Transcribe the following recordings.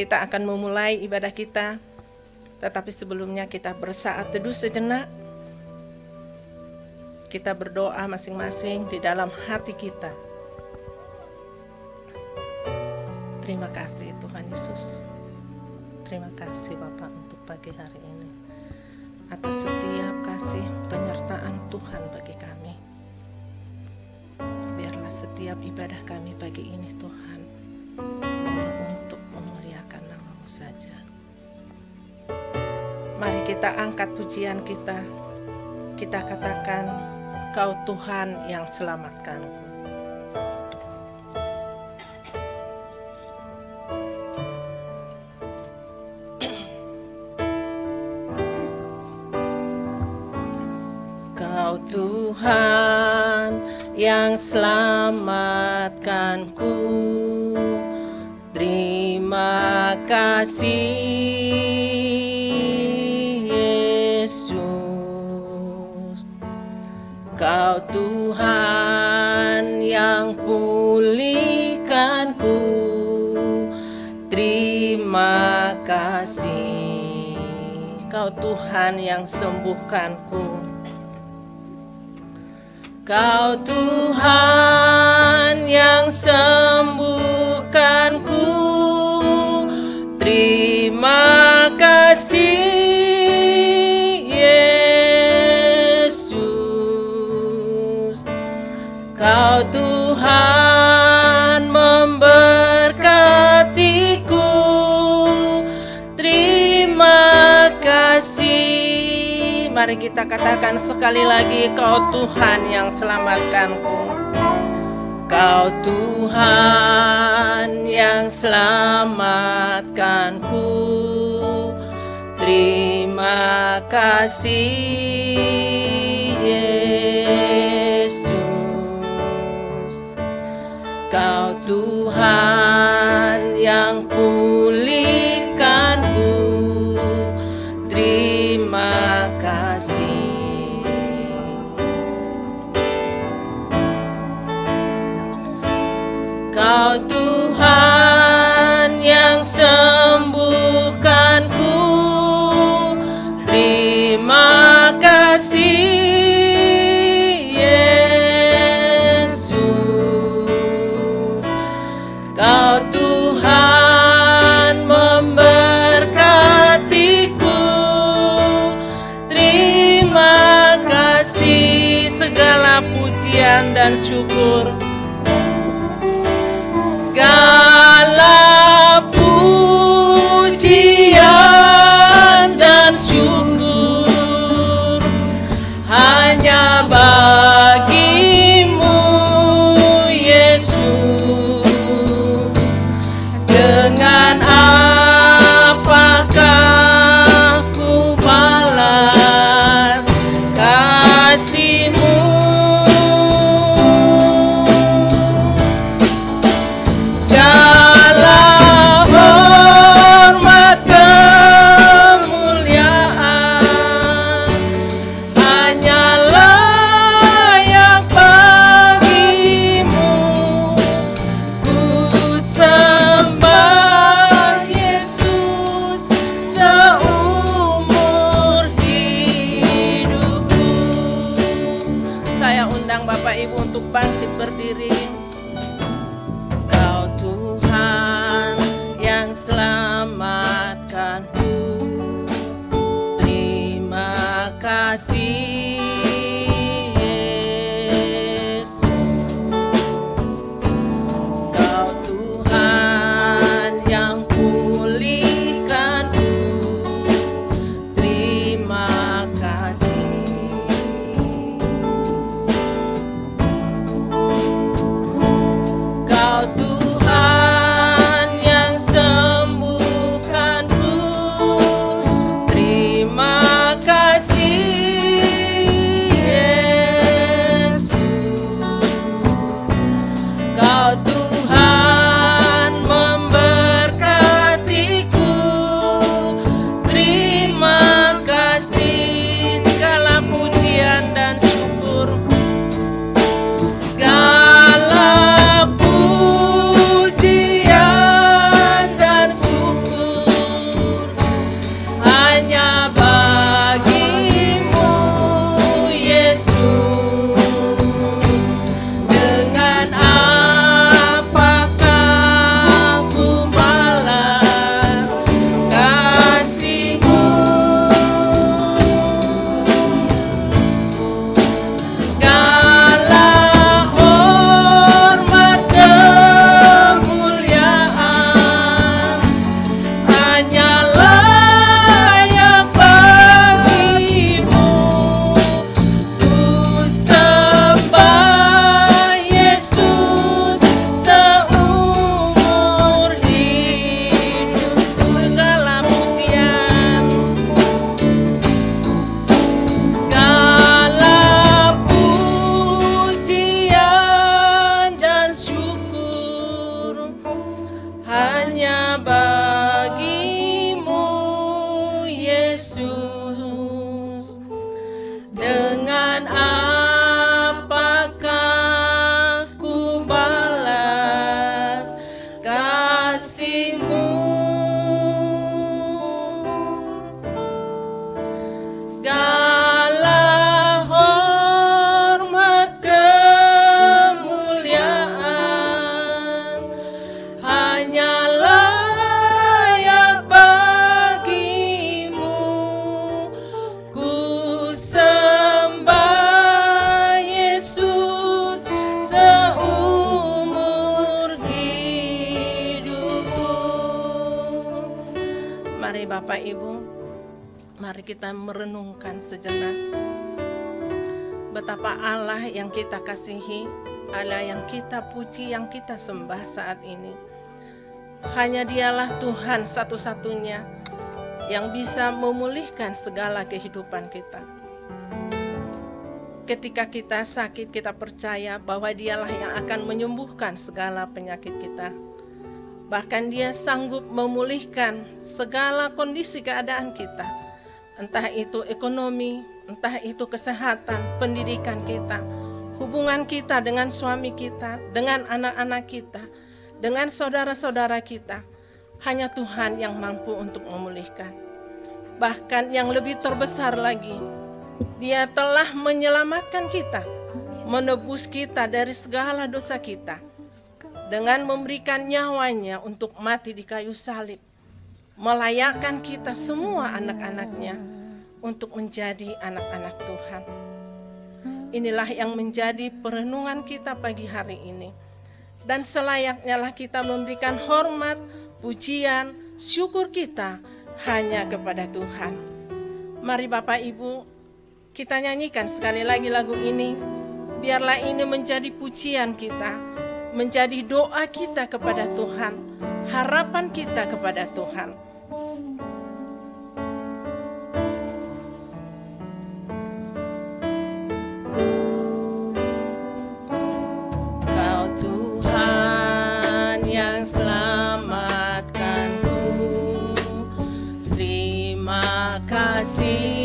kita akan memulai ibadah kita. Tetapi sebelumnya kita bersaat teduh sejenak. Kita berdoa masing-masing di dalam hati kita. Terima kasih Tuhan Yesus. Terima kasih Bapa untuk pagi hari ini. Atas setiap kasih penyertaan Tuhan bagi kami. Biarlah setiap ibadah kami pagi ini Tuhan boleh untuk memuliakan nama-Mu saja. Mari kita angkat pujian kita. Kita katakan, Kau Tuhan yang selamatkanku. Kau Tuhan yang selamatkanku. Terima kasih Yesus. Kau Tuhan yang pulihkanku. Terima kasih. Kau Tuhan yang sembuhkanku. Kau Tuhan yang sembuhkanku. Terima kasih Yesus. Kau Tuhan memberkatiku. Terima kasih. Mari kita katakan sekali lagi, Kau Tuhan yang selamatkanku. Kau Tuhan yang selamatkanku. Terima kasih Yesus. Kau Tuhan yang pulihkanku. Terima kasih. Kau Tuhan yang sembuhkanku. Terima kasih Yesus. Kau Tuhan memberkatiku. Terima kasih. Segala pujian dan syukur, segala pujian dan syukur hanya bagimu Yesus. Dengan apakah ku balas kasih-Mu? Segala hormat kemuliaan hanyalah yang bagimu. Ku sembah Yesus seumur hidupku. Saya undang Bapak Ibu untuk bangkit berdiri. Kau Tuhan yang selamatkanku. Terima kasih Yesus. Kau Tuhan yang pulihkanku. Terima kasih. Bapak Ibu, mari kita merenungkan sejenak betapa Allah yang kita kasihi, Allah yang kita puji, yang kita sembah saat ini. Hanya Dialah Tuhan satu-satunya yang bisa memulihkan segala kehidupan kita. Ketika kita sakit, kita percaya bahwa Dialah yang akan menyembuhkan segala penyakit kita. Bahkan Dia sanggup memulihkan segala kondisi keadaan kita. Entah itu ekonomi, entah itu kesehatan, pendidikan kita, hubungan kita dengan suami kita, dengan anak-anak kita, dengan saudara-saudara kita. Hanya Tuhan yang mampu untuk memulihkan. Bahkan yang lebih terbesar lagi, Dia telah menyelamatkan kita, menebus kita dari segala dosa kita, dengan memberikan nyawanya untuk mati di kayu salib, melayakkan kita semua anak-anaknya untuk menjadi anak-anak Tuhan. Inilah yang menjadi perenungan kita pagi hari ini. Dan selayaknya lah kita memberikan hormat, pujian, syukur kita hanya kepada Tuhan. Mari Bapak Ibu, kita nyanyikan sekali lagi lagu ini. Biarlah ini menjadi pujian kita, menjadi doa kita kepada Tuhan, harapan kita kepada Tuhan. Kau Tuhan yang selamatkanku, terima kasih.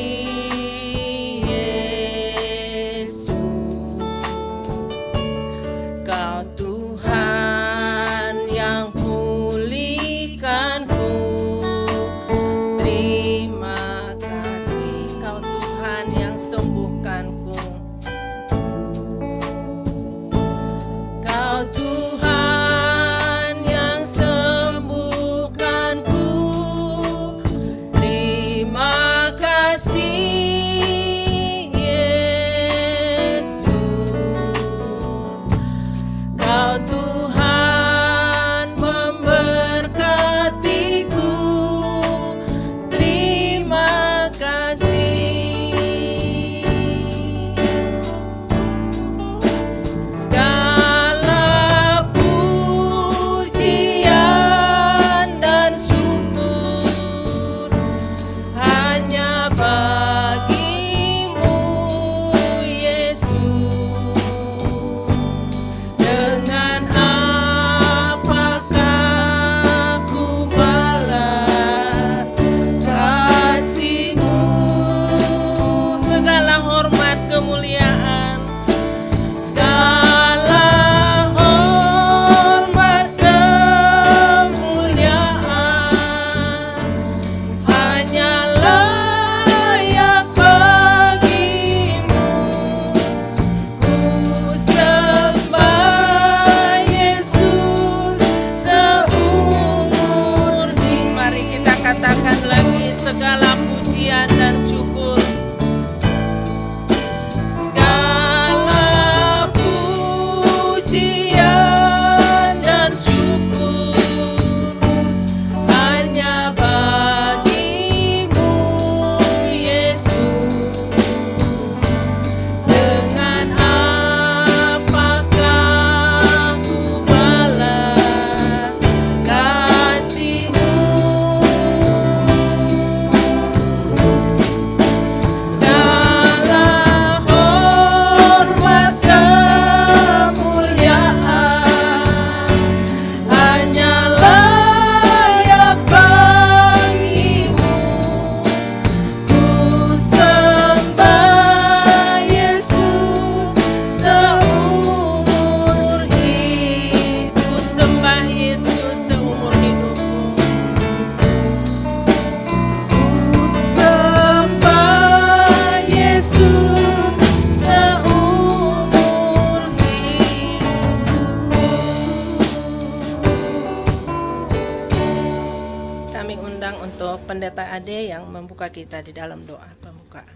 Pendeta Ade yang membuka kita di dalam doa pembukaan.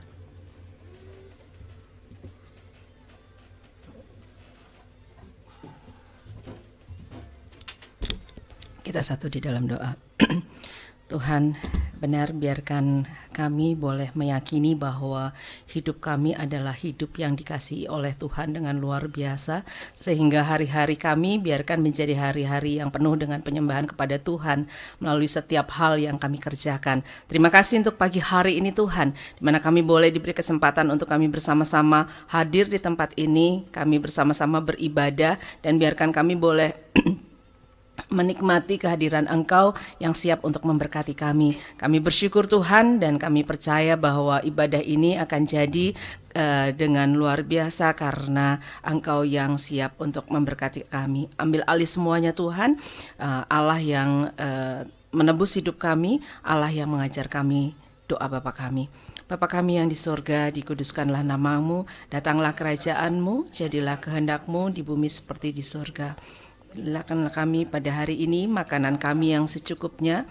Kita satu di dalam doa. Tuhan, Benar, biarkan kami boleh meyakini bahwa hidup kami adalah hidup yang dikasihi oleh Tuhan dengan luar biasa, sehingga hari-hari kami biarkan menjadi hari-hari yang penuh dengan penyembahan kepada Tuhan melalui setiap hal yang kami kerjakan. Terima kasih untuk pagi hari ini Tuhan, di mana kami boleh diberi kesempatan untuk kami bersama-sama hadir di tempat ini, kami bersama-sama beribadah, dan biarkan kami boleh menikmati kehadiran Engkau yang siap untuk memberkati kami. Kami bersyukur Tuhan, dan kami percaya bahwa ibadah ini akan jadi dengan luar biasa karena Engkau yang siap untuk memberkati kami. Ambil alih semuanya Tuhan, Allah yang menebus hidup kami, Allah yang mengajar kami doa Bapa kami. Bapa kami yang di sorga, dikuduskanlah namamu, datanglah kerajaanmu, jadilah kehendakmu di bumi seperti di sorga. Berikanlah kami pada hari ini makanan kami yang secukupnya.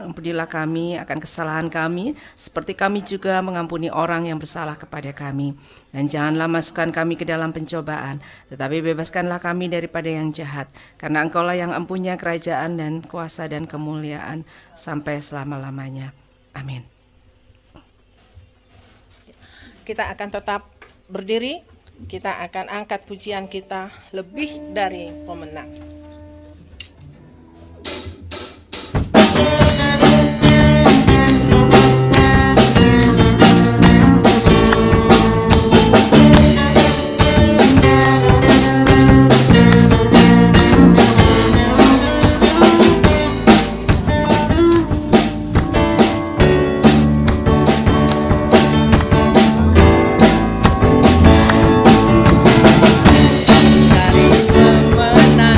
Ampunilah kami akan kesalahan kami, seperti kami juga mengampuni orang yang bersalah kepada kami. Dan janganlah masukkan kami ke dalam pencobaan, tetapi bebaskanlah kami daripada yang jahat. Karena Engkaulah yang empunya kerajaan dan kuasa dan kemuliaan sampai selama-lamanya. Amin. Kita akan tetap berdiri. Kita akan angkat pujian kita, lebih dari pemenang. Dari pemenang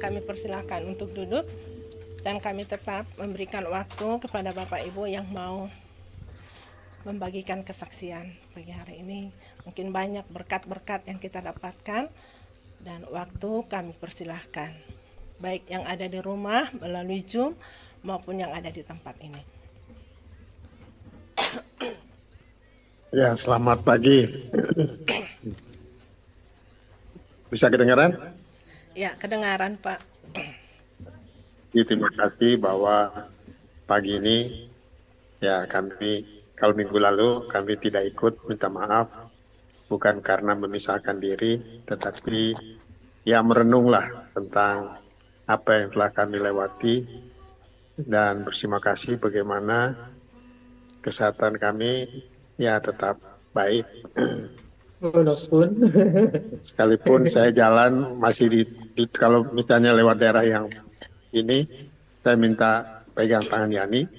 kami persilahkan untuk duduk dan kami tetap memberikan waktu kepada Bapak Ibu yang mau membagikan kesaksian pagi hari ini. Mungkin banyak berkat-berkat yang kita dapatkan dan waktu kami persilahkan. Baik yang ada di rumah melalui Zoom maupun yang ada di tempat ini. Ya, selamat pagi. Bisa kedengaran? Ya, kedengaran Pak. Terima kasih bahwa pagi ini ya kalau minggu lalu kami tidak ikut, minta maaf. Bukan karena memisahkan diri, tetapi ya merenunglah tentang apa yang telah kami lewati dan berterima kasih bagaimana kesehatan kami ya tetap baik. Sekalipun saya jalan masih kalau misalnya lewat daerah yang ini, saya minta pegang tangan Yani.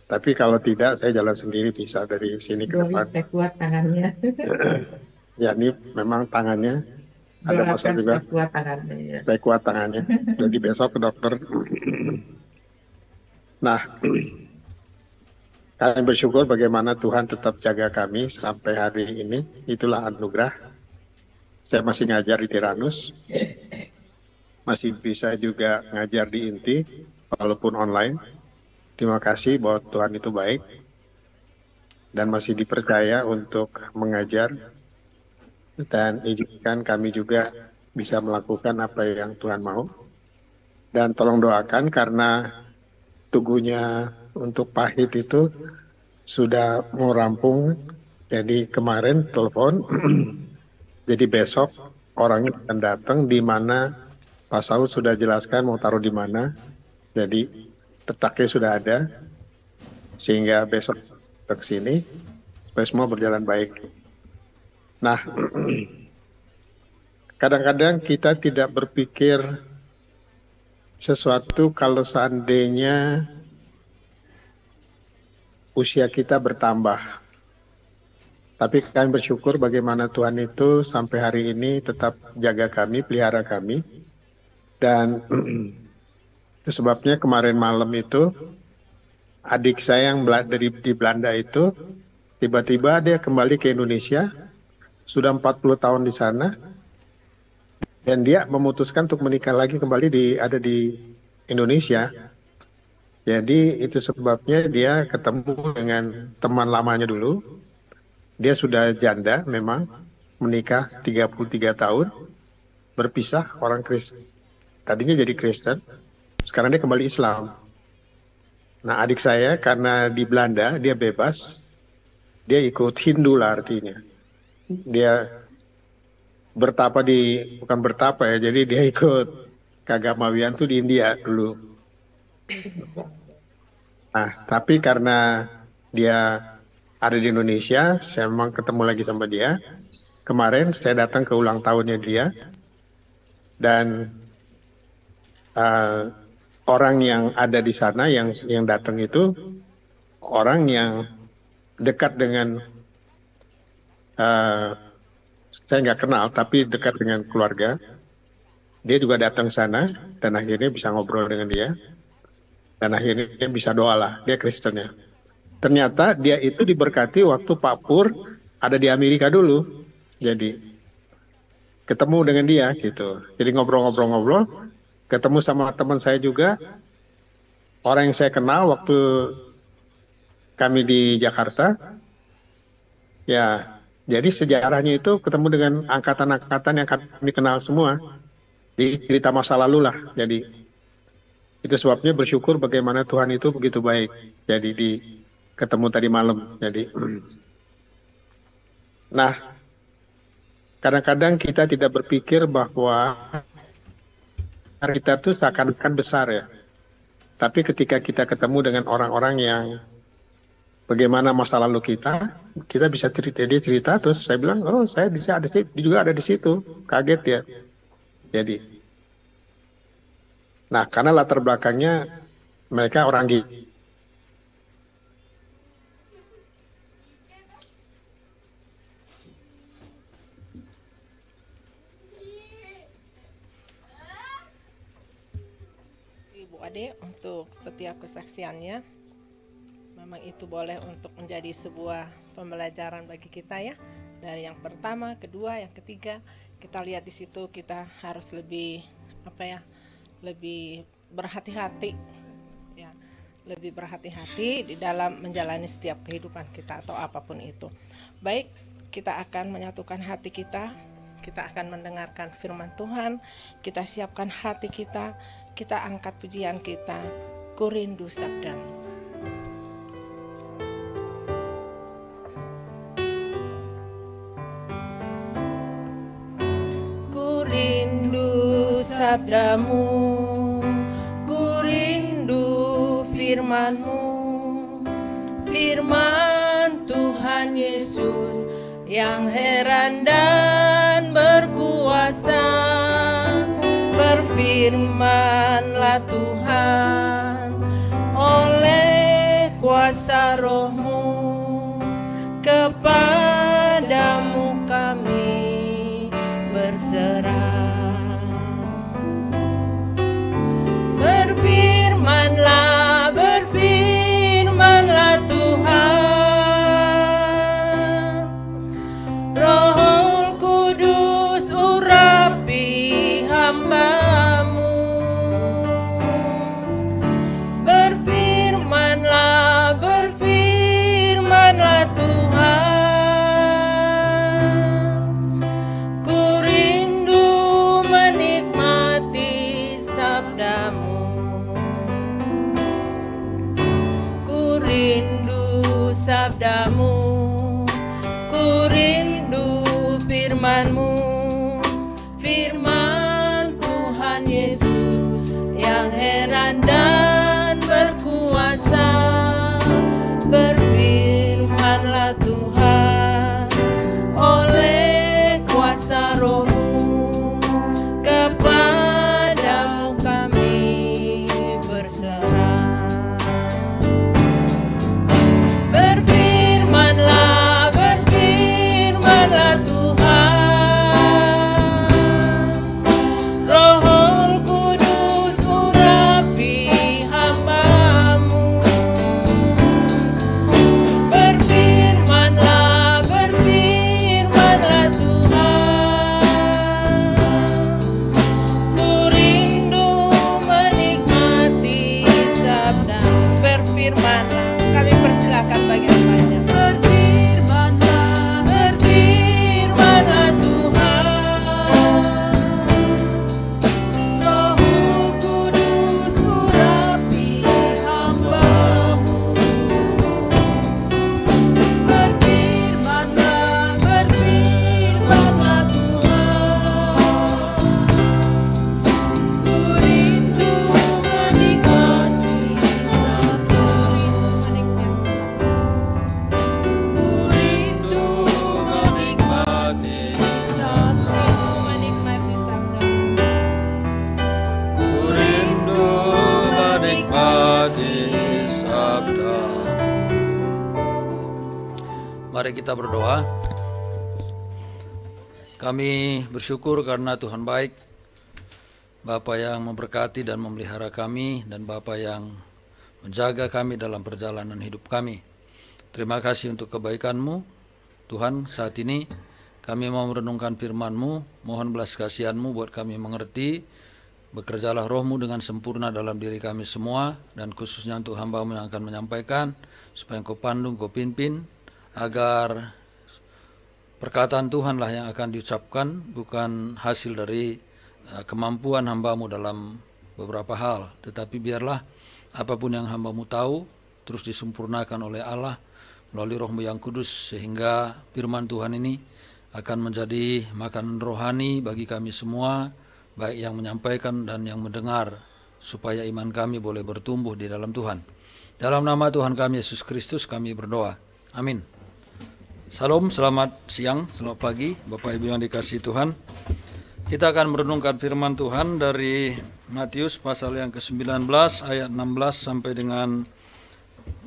Tapi kalau tidak, saya jalan sendiri bisa dari sini ke depan. Supaya kuat tangannya. Yani memang tangannya ada masalah juga. Supaya kuat tangannya. Ya. Supaya kuat tangannya. Jadi besok ke dokter. Nah, kami bersyukur bagaimana Tuhan tetap jaga kami sampai hari ini. Itulah anugerah. Saya masih ngajar di Tiranus. Masih bisa juga ngajar di Inti, walaupun online. Terima kasih bahwa Tuhan itu baik. Dan masih dipercaya untuk mengajar. Dan izinkan kami juga bisa melakukan apa yang Tuhan mau. Dan tolong doakan karena tuguhnya untuk pahit itu sudah mau rampung. Jadi kemarin telepon, jadi besok orangnya akan datang di mana Pak Saud sudah jelaskan mau taruh di mana. Jadi letaknya sudah ada, sehingga besok ke sini supaya semua berjalan baik. Nah, kadang-kadang kita tidak berpikir sesuatu kalau seandainya usia kita bertambah. Tapi kami bersyukur bagaimana Tuhan itu sampai hari ini tetap jaga kami, pelihara kami. Dan itu sebabnya kemarin malam itu adik saya yang di Belanda itu tiba-tiba dia kembali ke Indonesia, sudah 40 tahun di sana. Dan dia memutuskan untuk menikah lagi kembali ada di Indonesia. Jadi itu sebabnya dia ketemu dengan teman lamanya dulu. Dia sudah janda memang, menikah 33 tahun, berpisah orang Kristen. Tadinya jadi Kristen, sekarang dia kembali Islam. Nah adik saya karena di Belanda dia bebas, dia ikut Hindu lah artinya. Dia bukan bertapa ya, jadi dia ikut keagamawian tuh di India dulu. Nah, tapi karena dia ada di Indonesia, saya memang ketemu lagi sama dia. Kemarin saya datang ke ulang tahunnya dia, dan orang yang ada di sana yang datang itu orang yang dekat dengan saya nggak kenal, tapi dekat dengan keluarga. Dia juga datang sana, dan akhirnya bisa ngobrol dengan dia. Dan akhirnya dia bisa doa lah, dia Kristennya. Ternyata dia itu diberkati waktu Pak Pur ada di Amerika dulu. Jadi, ketemu dengan dia gitu. Jadi ngobrol-ngobrol-ngobrol, ketemu sama teman saya juga. Orang yang saya kenal waktu kami di Jakarta. Ya, jadi sejarahnya itu ketemu dengan angkatan-angkatan yang kami kenal semua. Di cerita masa lalu lah. Jadi itu sebabnya bersyukur bagaimana Tuhan itu begitu baik. Jadi ketemu tadi malam. Jadi, nah kadang-kadang kita tidak berpikir bahwa kita itu seakan-akan besar ya. Tapi ketika kita ketemu dengan orang-orang yang bagaimana masa lalu kita bisa cerita, dia cerita, terus saya bilang, oh saya bisa ada sih, juga ada di situ, kaget ya. Jadi, nah karena latar belakangnya mereka orang gigi. Wade untuk setiap kesaksiannya. Memang itu boleh untuk menjadi sebuah pembelajaran bagi kita ya. Dari yang pertama, kedua, yang ketiga, kita lihat di situ kita harus lebih lebih berhati-hati ya. Lebih berhati-hati di dalam menjalani setiap kehidupan kita atau apapun itu. Baik, kita akan menyatukan hati kita akan mendengarkan firman Tuhan, kita siapkan hati kita angkat pujian kita, Ku rindu sabdamu. Ku rindu sabdamu, ku rindu firman-Mu, firman Tuhan Yesus yang heran dan berkuasa. Berfirmanlah Tuhan oleh kuasa Roh-Mu, kepadamu kami berserah. Berfirmanlah Tuhan, Roh Kudus urapi hamba-Mu. Berfirmanlah Tuhan, ku rindu menikmati sabda-Mu. Ku rindu sabda-Mu, ku rindu firman-Mu, firman Tuhan Yesus yang heran dan berkuasa. Berfirmanlah Tuhan oleh kuasa Roh-Mu, kepadamu kami berserah. Berfirmanlah Tuhan, Roh Kudus urapi hamba-Mu. Berfirmanlah Tuhan, ku rindu menikmati sabda. Berfirmanlah, kami persilakan bagian banyak. Berfirmanlah Tuhan, Roh Kudus urapi hamba-Mu. Berfirmanlah Tuhan, ku rindu menikmati sabda. Ku rindu menikmati sabda. Ku rindu menikmati sabda. Mari kita berdoa. Kami bersyukur karena Tuhan baik, Bapa yang memberkati dan memelihara kami, dan Bapa yang menjaga kami dalam perjalanan hidup kami. Terima kasih untuk kebaikan-Mu, Tuhan. Saat ini kami mau merenungkan firman-Mu, mohon belas kasihan-Mu buat kami mengerti. Bekerjalah Roh-Mu dengan sempurna dalam diri kami semua, dan khususnya untuk hamba-Mu yang akan menyampaikan, supaya Engkau pandu, Engkau pimpin, agar perkataan Tuhanlah yang akan diucapkan, bukan hasil dari kemampuan hamba-Mu dalam beberapa hal, tetapi biarlah apapun yang hamba-Mu tahu terus disempurnakan oleh Allah melalui Roh-Mu yang kudus, sehingga firman Tuhan ini akan menjadi makanan rohani bagi kami semua, baik yang menyampaikan dan yang mendengar, supaya iman kami boleh bertumbuh di dalam Tuhan. Dalam nama Tuhan kami Yesus Kristus kami berdoa. Amin. Salam, selamat siang, selamat pagi Bapak Ibu yang dikasihi Tuhan. Kita akan merenungkan firman Tuhan dari Matius pasal yang ke-19 ayat 16 sampai dengan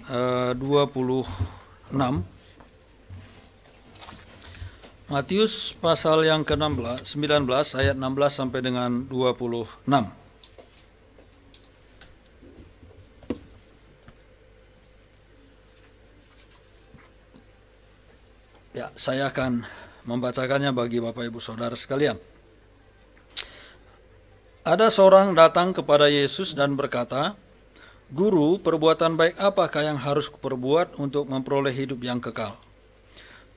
26. Matius pasal yang ke-19 ayat 16 sampai dengan 26. saya akan membacakannya bagi Bapak Ibu Saudara sekalian. Ada seorang datang kepada Yesus dan berkata, "Guru, perbuatan baik apakah yang harus kuperbuat untuk memperoleh hidup yang kekal?"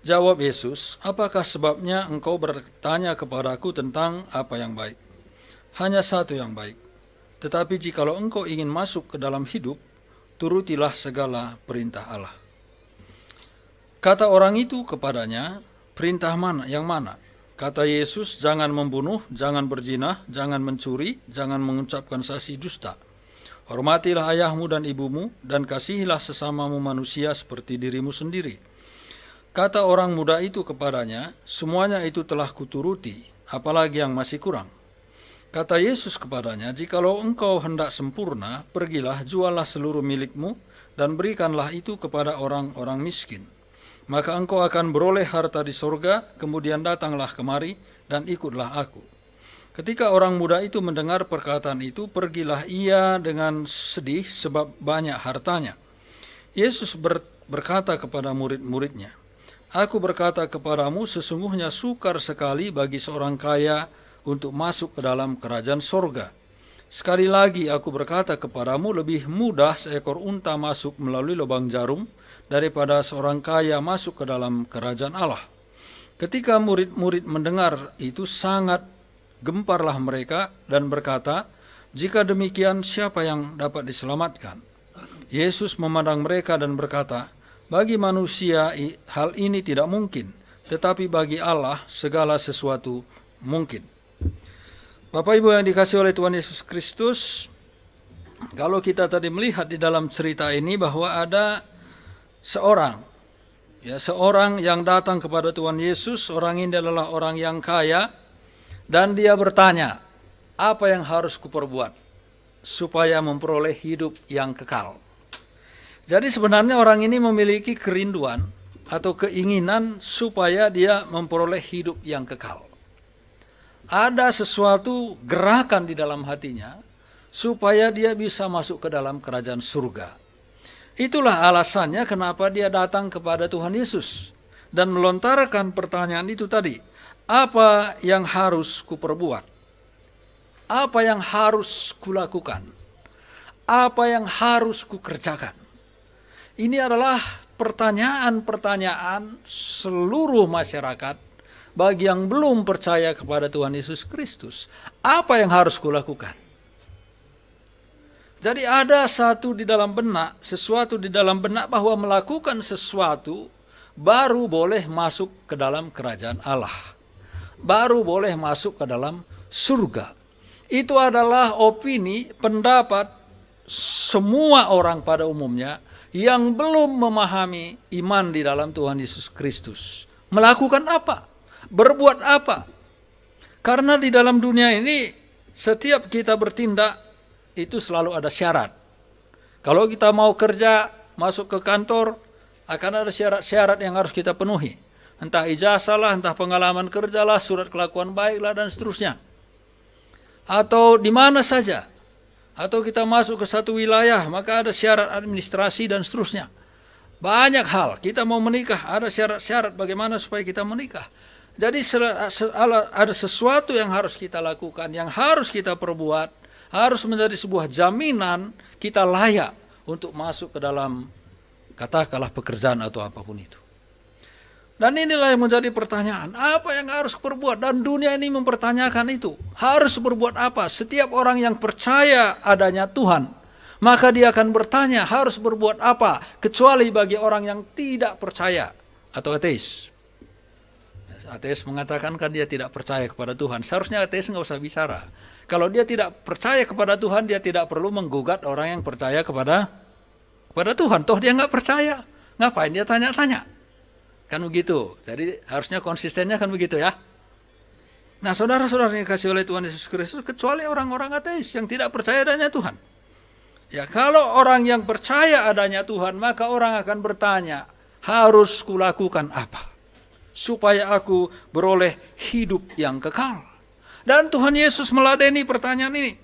Jawab Yesus, "Apakah sebabnya engkau bertanya kepadaku tentang apa yang baik? Hanya satu yang baik. Tetapi jikalau engkau ingin masuk ke dalam hidup, turutilah segala perintah Allah." Kata orang itu kepadanya, "Perintah mana? Yang mana?" Kata Yesus, "Jangan membunuh, jangan berzina, jangan mencuri, jangan mengucapkan saksi dusta. Hormatilah ayahmu dan ibumu, dan kasihilah sesamamu manusia seperti dirimu sendiri." Kata orang muda itu kepadanya, "Semuanya itu telah kuturuti, apalagi yang masih kurang?" Kata Yesus kepadanya, "Jikalau engkau hendak sempurna, pergilah, jualah seluruh milikmu, dan berikanlah itu kepada orang-orang miskin. Maka engkau akan beroleh harta di sorga, kemudian datanglah kemari dan ikutlah aku." Ketika orang muda itu mendengar perkataan itu, pergilah ia dengan sedih sebab banyak hartanya. Yesus berkata kepada murid-muridnya, "Aku berkata kepadamu, sesungguhnya sukar sekali bagi seorang kaya untuk masuk ke dalam kerajaan sorga. Sekali lagi aku berkata kepadamu, lebih mudah seekor unta masuk melalui lubang jarum daripada seorang kaya masuk ke dalam kerajaan Allah." Ketika murid-murid mendengar itu, sangat gemparlah mereka dan berkata, "Jika demikian, siapa yang dapat diselamatkan?" Yesus memandang mereka dan berkata, "Bagi manusia hal ini tidak mungkin, tetapi bagi Allah segala sesuatu mungkin." Bapak Ibu yang dikasihi oleh Tuhan Yesus Kristus, kalau kita tadi melihat di dalam cerita ini bahwa ada seorang yang datang kepada Tuhan Yesus. Orang ini adalah orang yang kaya, dan dia bertanya, "Apa yang harus kuperbuat supaya memperoleh hidup yang kekal?" Jadi sebenarnya orang ini memiliki kerinduan atau keinginan supaya dia memperoleh hidup yang kekal. Ada sesuatu gerakan di dalam hatinya supaya dia bisa masuk ke dalam kerajaan surga. Itulah alasannya kenapa dia datang kepada Tuhan Yesus dan melontarkan pertanyaan itu tadi. Apa yang harus kuperbuat? Apa yang harus kulakukan? Apa yang harus kukerjakan? Ini adalah pertanyaan-pertanyaan seluruh masyarakat bagi yang belum percaya kepada Tuhan Yesus Kristus. Apa yang harus kulakukan? Jadi ada sesuatu di dalam benak bahwa melakukan sesuatu baru boleh masuk ke dalam kerajaan Allah. Baru boleh masuk ke dalam surga. Itu adalah opini, pendapat semua orang pada umumnya yang belum memahami iman di dalam Tuhan Yesus Kristus. Melakukan apa? Berbuat apa? Karena di dalam dunia ini setiap kita bertindak itu selalu ada syarat. Kalau kita mau kerja, masuk ke kantor, akan ada syarat-syarat yang harus kita penuhi. Entah ijazah lah, entah pengalaman kerja lah, surat kelakuan baik lah, dan seterusnya. Atau di mana saja. Atau kita masuk ke satu wilayah, maka ada syarat administrasi dan seterusnya. Banyak hal. Kita mau menikah, ada syarat-syarat bagaimana supaya kita menikah. Jadi ada sesuatu yang harus kita lakukan, yang harus kita perbuat, harus menjadi sebuah jaminan kita layak untuk masuk ke dalam, katakanlah, pekerjaan atau apapun itu. Dan inilah yang menjadi pertanyaan, apa yang harus perbuat? Dan dunia ini mempertanyakan itu. Harus berbuat apa? Setiap orang yang percaya adanya Tuhan, maka dia akan bertanya harus berbuat apa? Kecuali bagi orang yang tidak percaya atau ateis. Ateis mengatakan kan dia tidak percaya kepada Tuhan. Seharusnya ateis nggak usah bicara. Kalau dia tidak percaya kepada Tuhan, dia tidak perlu menggugat orang yang percaya kepada Tuhan. Toh dia nggak percaya. Ngapain dia tanya-tanya? Kan begitu. Jadi harusnya konsistennya kan begitu ya. Nah, saudara-saudara yang dikasihi oleh Tuhan Yesus Kristus, kecuali orang-orang ateis yang tidak percaya adanya Tuhan. Ya, kalau orang yang percaya adanya Tuhan, maka orang akan bertanya, harus kulakukan apa supaya aku beroleh hidup yang kekal? Dan Tuhan Yesus meladeni pertanyaan ini.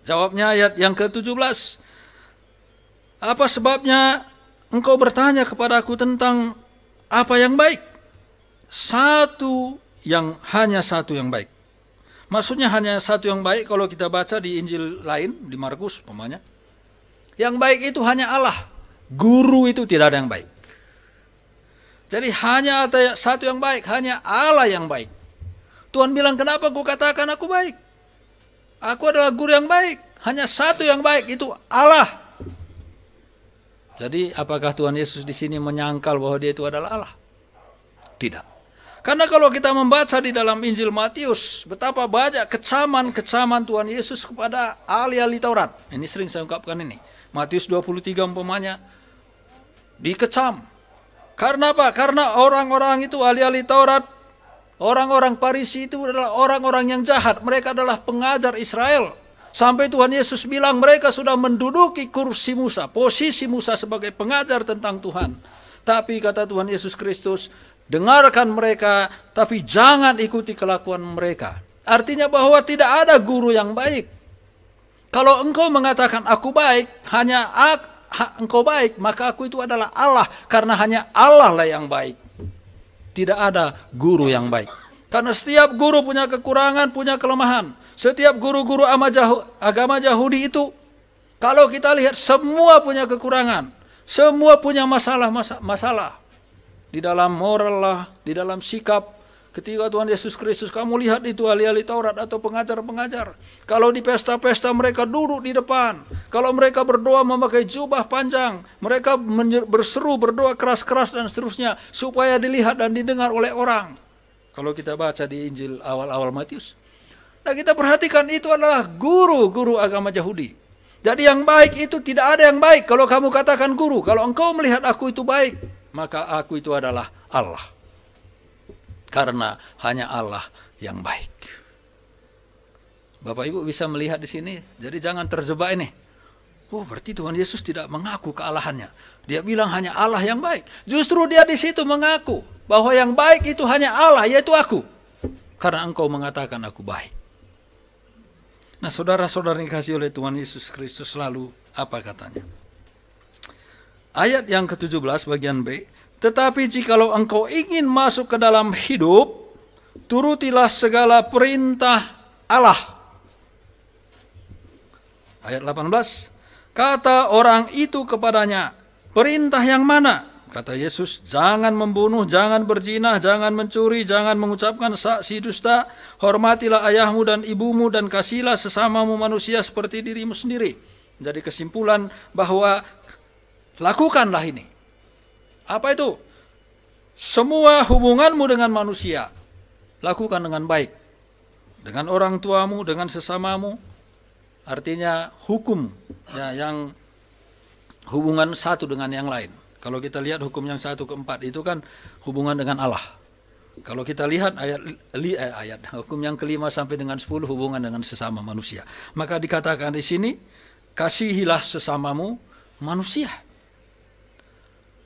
Jawabnya ayat yang ke-17. Apa sebabnya engkau bertanya kepadaku tentang Apa yang baik? Hanya satu yang baik. Maksudnya hanya satu yang baik kalau kita baca di Injil lain, di Markus umpamanya. Yang baik itu hanya Allah. Guru itu tidak ada yang baik. Jadi hanya ada satu yang baik, hanya Allah yang baik. Tuhan bilang, kenapa kau katakan aku baik? Aku adalah guru yang baik. Hanya satu yang baik, itu Allah. Jadi apakah Tuhan Yesus di sini menyangkal bahwa dia itu adalah Allah? Tidak. Karena kalau kita membaca di dalam Injil Matius, betapa banyak kecaman-kecaman Tuhan Yesus kepada ahli-ahli Taurat. Ini sering saya ungkapkan ini. Matius 23 umpamanya dikecam. Karena apa? Karena orang-orang itu ahli-ahli Taurat, orang-orang Farisi itu adalah orang-orang yang jahat. Mereka adalah pengajar Israel. Sampai Tuhan Yesus bilang mereka sudah menduduki kursi Musa, posisi Musa sebagai pengajar tentang Tuhan. Tapi kata Tuhan Yesus Kristus, dengarkan mereka, tapi jangan ikuti kelakuan mereka. Artinya bahwa tidak ada guru yang baik. Kalau engkau mengatakan aku baik, hanya engkau baik, maka aku itu adalah Allah. Karena hanya Allah lah yang baik. Tidak ada guru yang baik. Karena setiap guru punya kekurangan, punya kelemahan. Setiap guru-guru agama Yahudi itu, kalau kita lihat semua punya kekurangan. Semua punya masalah. Di dalam moral lah, di dalam sikap. Ketika Tuhan Yesus Kristus, kamu lihat itu ahli-ahli Taurat atau pengajar-pengajar. Kalau di pesta-pesta mereka duduk di depan. Kalau mereka berdoa memakai jubah panjang. Mereka berseru, berdoa keras-keras dan seterusnya. Supaya dilihat dan didengar oleh orang. Kalau kita baca di Injil awal-awal Matius. Nah kita perhatikan itu adalah guru-guru agama Yahudi. Jadi yang baik itu tidak ada yang baik. Kalau kamu katakan guru, kalau engkau melihat aku itu baik, maka aku itu adalah Allah. Karena hanya Allah yang baik. Bapak Ibu bisa melihat di sini. Jadi jangan terjebak ini. Oh, berarti Tuhan Yesus tidak mengaku kealahannya. Dia bilang hanya Allah yang baik. Justru dia di situ mengaku bahwa yang baik itu hanya Allah, yaitu aku. Karena engkau mengatakan aku baik. Nah, saudara-saudara yang dikasihi oleh Tuhan Yesus Kristus, lalu apa katanya? Ayat yang ke-17 bagian B. Tetapi jikalau engkau ingin masuk ke dalam hidup, turutilah segala perintah Allah. Ayat 18. Kata orang itu kepadanya, perintah yang mana? Kata Yesus, jangan membunuh, jangan berzina, jangan mencuri, jangan mengucapkan saksi dusta, hormatilah ayahmu dan ibumu dan kasihilah sesamamu manusia seperti dirimu sendiri. Jadi kesimpulan bahwa lakukanlah ini. Apa itu? Semua hubunganmu dengan manusia, lakukan dengan baik. Dengan orang tuamu, dengan sesamamu. Artinya hukum ya, yang hubungan satu dengan yang lain. Kalau kita lihat hukum yang 1 ke 4 itu kan hubungan dengan Allah. Kalau kita lihat ayat hukum yang ke-5 sampai dengan 10 hubungan dengan sesama manusia. Maka dikatakan di sini, kasihilah sesamamu manusia.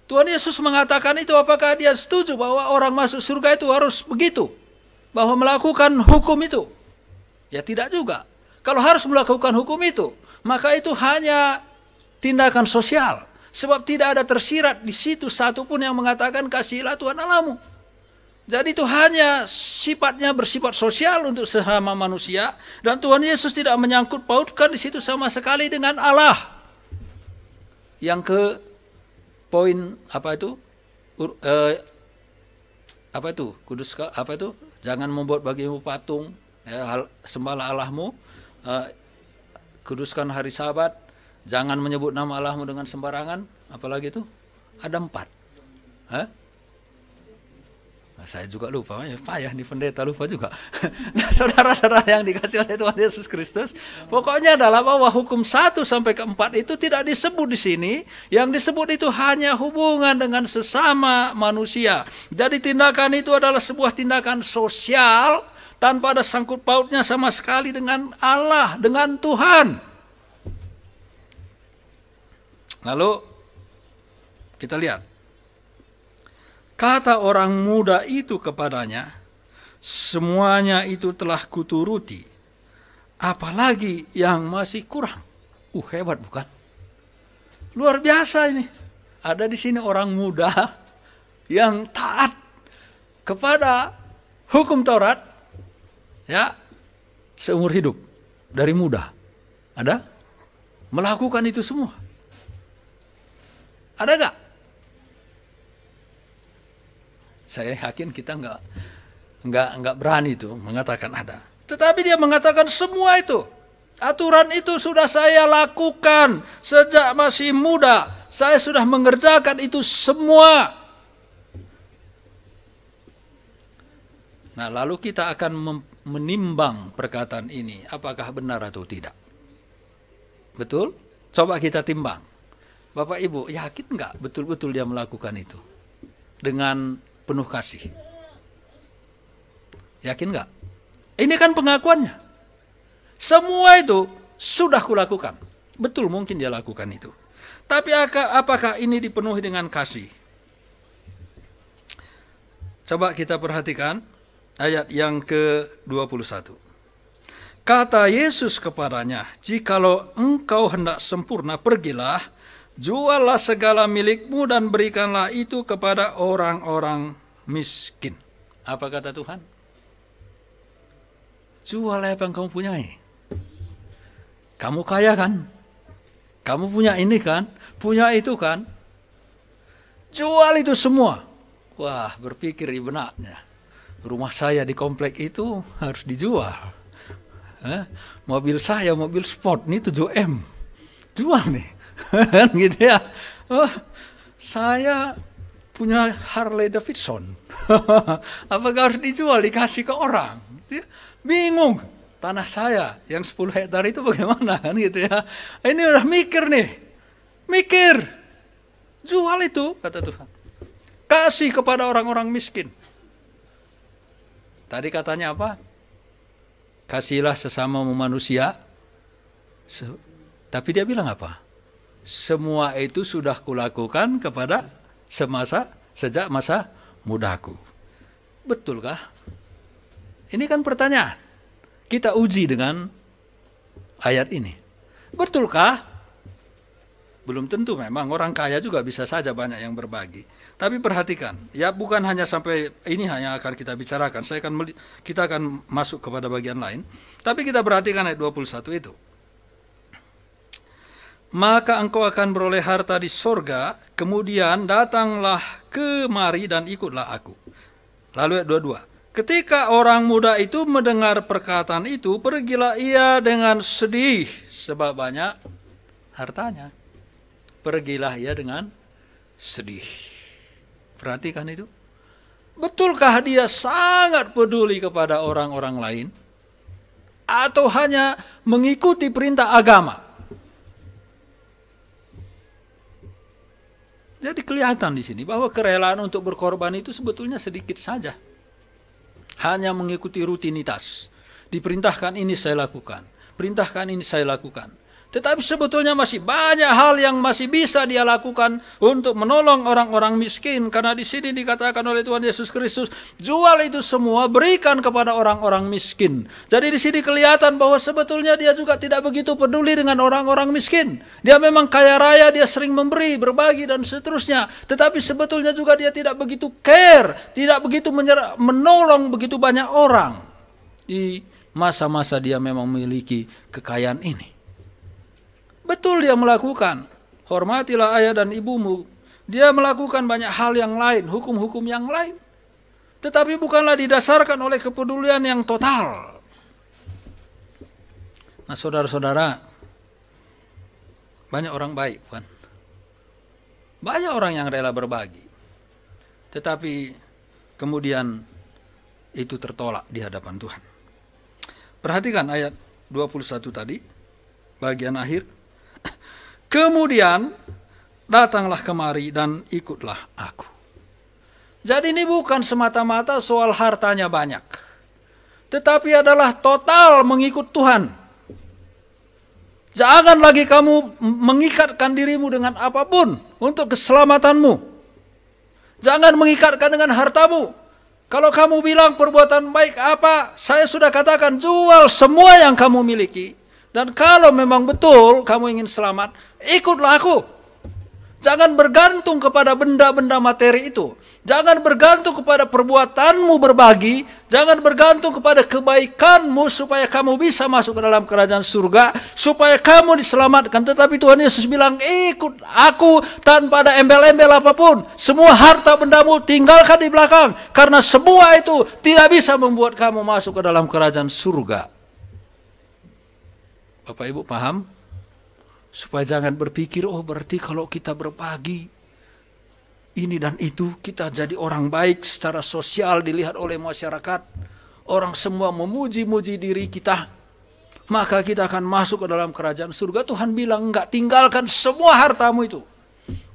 Tuhan Yesus mengatakan itu, apakah dia setuju bahwa orang masuk surga itu harus begitu? Bahwa melakukan hukum itu? Ya tidak juga. Kalau harus melakukan hukum itu, maka itu hanya tindakan sosial. Sebab tidak ada tersirat di situ satupun yang mengatakan kasihilah Tuhan Allahmu. Jadi itu hanya sifatnya bersifat sosial untuk sesama manusia. Dan Tuhan Yesus tidak menyangkut pautkan di situ sama sekali dengan Allah. Yang ke poin apa itu? Kudus apa itu? Jangan membuat bagimu patung, ya, sembahlah Allahmu, kuduskan hari Sabat, jangan menyebut nama Allahmu dengan sembarangan. Apalagi itu? Ada 4. Hah? Nah, saya juga lupa, payah nih pendeta lupa juga. Nah, saudara-saudara yang dikasih oleh Tuhan Yesus Kristus, pokoknya adalah bahwa hukum 1 sampai ke 4 itu tidak disebut di sini. Yang disebut itu hanya hubungan dengan sesama manusia. Jadi tindakan itu adalah sebuah tindakan sosial tanpa ada sangkut pautnya sama sekali dengan Allah, dengan Tuhan. Lalu kita lihat. Kata orang muda itu kepadanya, semuanya itu telah kuturuti, apalagi yang masih kurang. Hebat bukan? Luar biasa ini. Ada di sini orang muda yang taat kepada hukum Taurat, ya, seumur hidup dari muda. Ada? Melakukan itu semua. Ada nggak? Saya yakin kita nggak berani itu mengatakan ada. Tetapi dia mengatakan semua itu. Aturan itu sudah saya lakukan sejak masih muda. Saya sudah mengerjakan itu semua. Nah, lalu kita akan menimbang perkataan ini, apakah benar atau tidak. Betul? Coba kita timbang. Bapak Ibu, yakin nggak betul-betul dia melakukan itu dengan penuh kasih? Yakin nggak? Ini kan pengakuannya. Semua itu sudah kulakukan. Betul, mungkin dia lakukan itu. Tapi apakah ini dipenuhi dengan kasih? Coba kita perhatikan ayat yang ke-21. Kata Yesus kepadanya, "Jikalau engkau hendak sempurna, pergilah, juallah segala milikmu dan berikanlah itu kepada orang-orang miskin." Apa kata Tuhan? Jual apa yang kamu punyai. Kamu kaya kan? Kamu punya ini kan? Punya itu kan? Jual itu semua. Wah, berpikir di benaknya. Rumah saya di komplek itu harus dijual. Mobil saya, mobil sport, ini 7M. Jual nih. Gitu ya. Oh, saya punya Harley Davidson. Apakah harus dijual, dikasih ke orang? Bingung. Tanah saya yang 10 hektar itu bagaimana kan gitu ya. Ini udah mikir nih. Mikir. Jual itu, kata Tuhan. Kasih kepada orang-orang miskin. Tadi katanya apa? Kasihlah sesama manusia. Tapi dia bilang apa? Semua itu sudah kulakukan kepada sejak masa mudaku. Betulkah? Ini kan pertanyaan. Kita uji dengan ayat ini. Betulkah? Belum tentu, memang orang kaya juga bisa saja banyak yang berbagi. Tapi perhatikan, ya bukan hanya sampai ini hanya akan kita bicarakan. Kita akan masuk kepada bagian lain. Tapi kita perhatikan ayat 21 itu. Maka engkau akan beroleh harta di sorga, kemudian datanglah kemari dan ikutlah aku. Lalu ayat 22. Ketika orang muda itu mendengar perkataan itu, pergilah ia dengan sedih sebab banyak hartanya. Pergilah ia dengan sedih. Perhatikan itu. Betulkah dia sangat peduli kepada orang-orang lain? Atau hanya mengikuti perintah agama? Jadi kelihatan di sini bahwa kerelaan untuk berkorban itu sebetulnya sedikit saja. Hanya mengikuti rutinitas. Diperintahkan ini saya lakukan. Perintahkan ini saya lakukan. Tetapi sebetulnya masih banyak hal yang masih bisa dia lakukan untuk menolong orang-orang miskin. Karena di sini dikatakan oleh Tuhan Yesus Kristus, jual itu semua, berikan kepada orang-orang miskin. Jadi di sini kelihatan bahwa sebetulnya dia juga tidak begitu peduli dengan orang-orang miskin. Dia memang kaya raya, dia sering memberi, berbagi dan seterusnya. Tetapi sebetulnya juga dia tidak begitu care, tidak begitu menolong begitu banyak orang. Di masa-masa dia memang memiliki kekayaan ini. Betul dia melakukan, hormatilah ayah dan ibumu. Dia melakukan banyak hal yang lain, hukum-hukum yang lain. Tetapi bukanlah didasarkan oleh kepedulian yang total. Nah saudara-saudara, banyak orang baik kan? Banyak orang yang rela berbagi. Tetapi kemudian itu tertolak di hadapan Tuhan. Perhatikan ayat 21 tadi, bagian akhir. Kemudian datanglah kemari dan ikutlah aku. Jadi ini bukan semata-mata soal hartanya banyak. Tetapi adalah total mengikut Tuhan. Jangan lagi kamu mengikatkan dirimu dengan apapun untuk keselamatanmu. Jangan mengikatkan dengan hartamu. Kalau kamu bilang perbuatan baik apa, saya sudah katakan jual semua yang kamu miliki. Dan kalau memang betul kamu ingin selamat, ikutlah aku. Jangan bergantung kepada benda-benda materi itu. Jangan bergantung kepada perbuatanmu berbagi, jangan bergantung kepada kebaikanmu supaya kamu bisa masuk ke dalam kerajaan surga, supaya kamu diselamatkan. Tetapi Tuhan Yesus bilang, ikut aku tanpa ada embel-embel apapun. Semua harta bendamu tinggalkan di belakang, karena semua itu tidak bisa membuat kamu masuk ke dalam kerajaan surga. Bapak Ibu paham? Supaya jangan berpikir, oh berarti kalau kita berbagi ini dan itu, kita jadi orang baik secara sosial dilihat oleh masyarakat. Orang semua memuji-muji diri kita, maka kita akan masuk ke dalam kerajaan surga. Tuhan bilang, enggak, tinggalkan semua hartamu itu.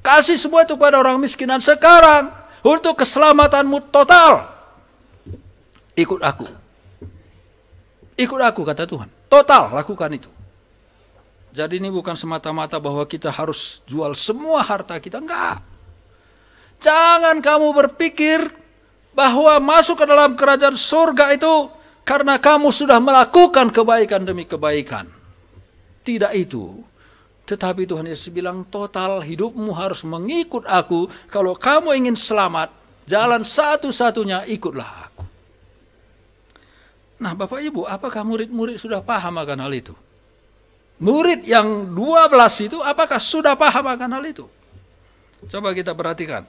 Kasih semua itu kepada orang miskinan sekarang. Untuk keselamatanmu total. Ikut aku. Ikut aku, kata Tuhan. Total, lakukan itu. Jadi ini bukan semata-mata bahwa kita harus jual semua harta kita, enggak. Jangan kamu berpikir bahwa masuk ke dalam kerajaan surga itu karena kamu sudah melakukan kebaikan demi kebaikan. Tidak itu. Tetapi Tuhan Yesus bilang total hidupmu harus mengikut aku. Kalau kamu ingin selamat, jalan satu-satunya ikutlah aku. Nah Bapak Ibu, apakah murid-murid sudah paham akan hal itu? Murid yang 12 itu apakah sudah paham akan hal itu? Coba kita perhatikan.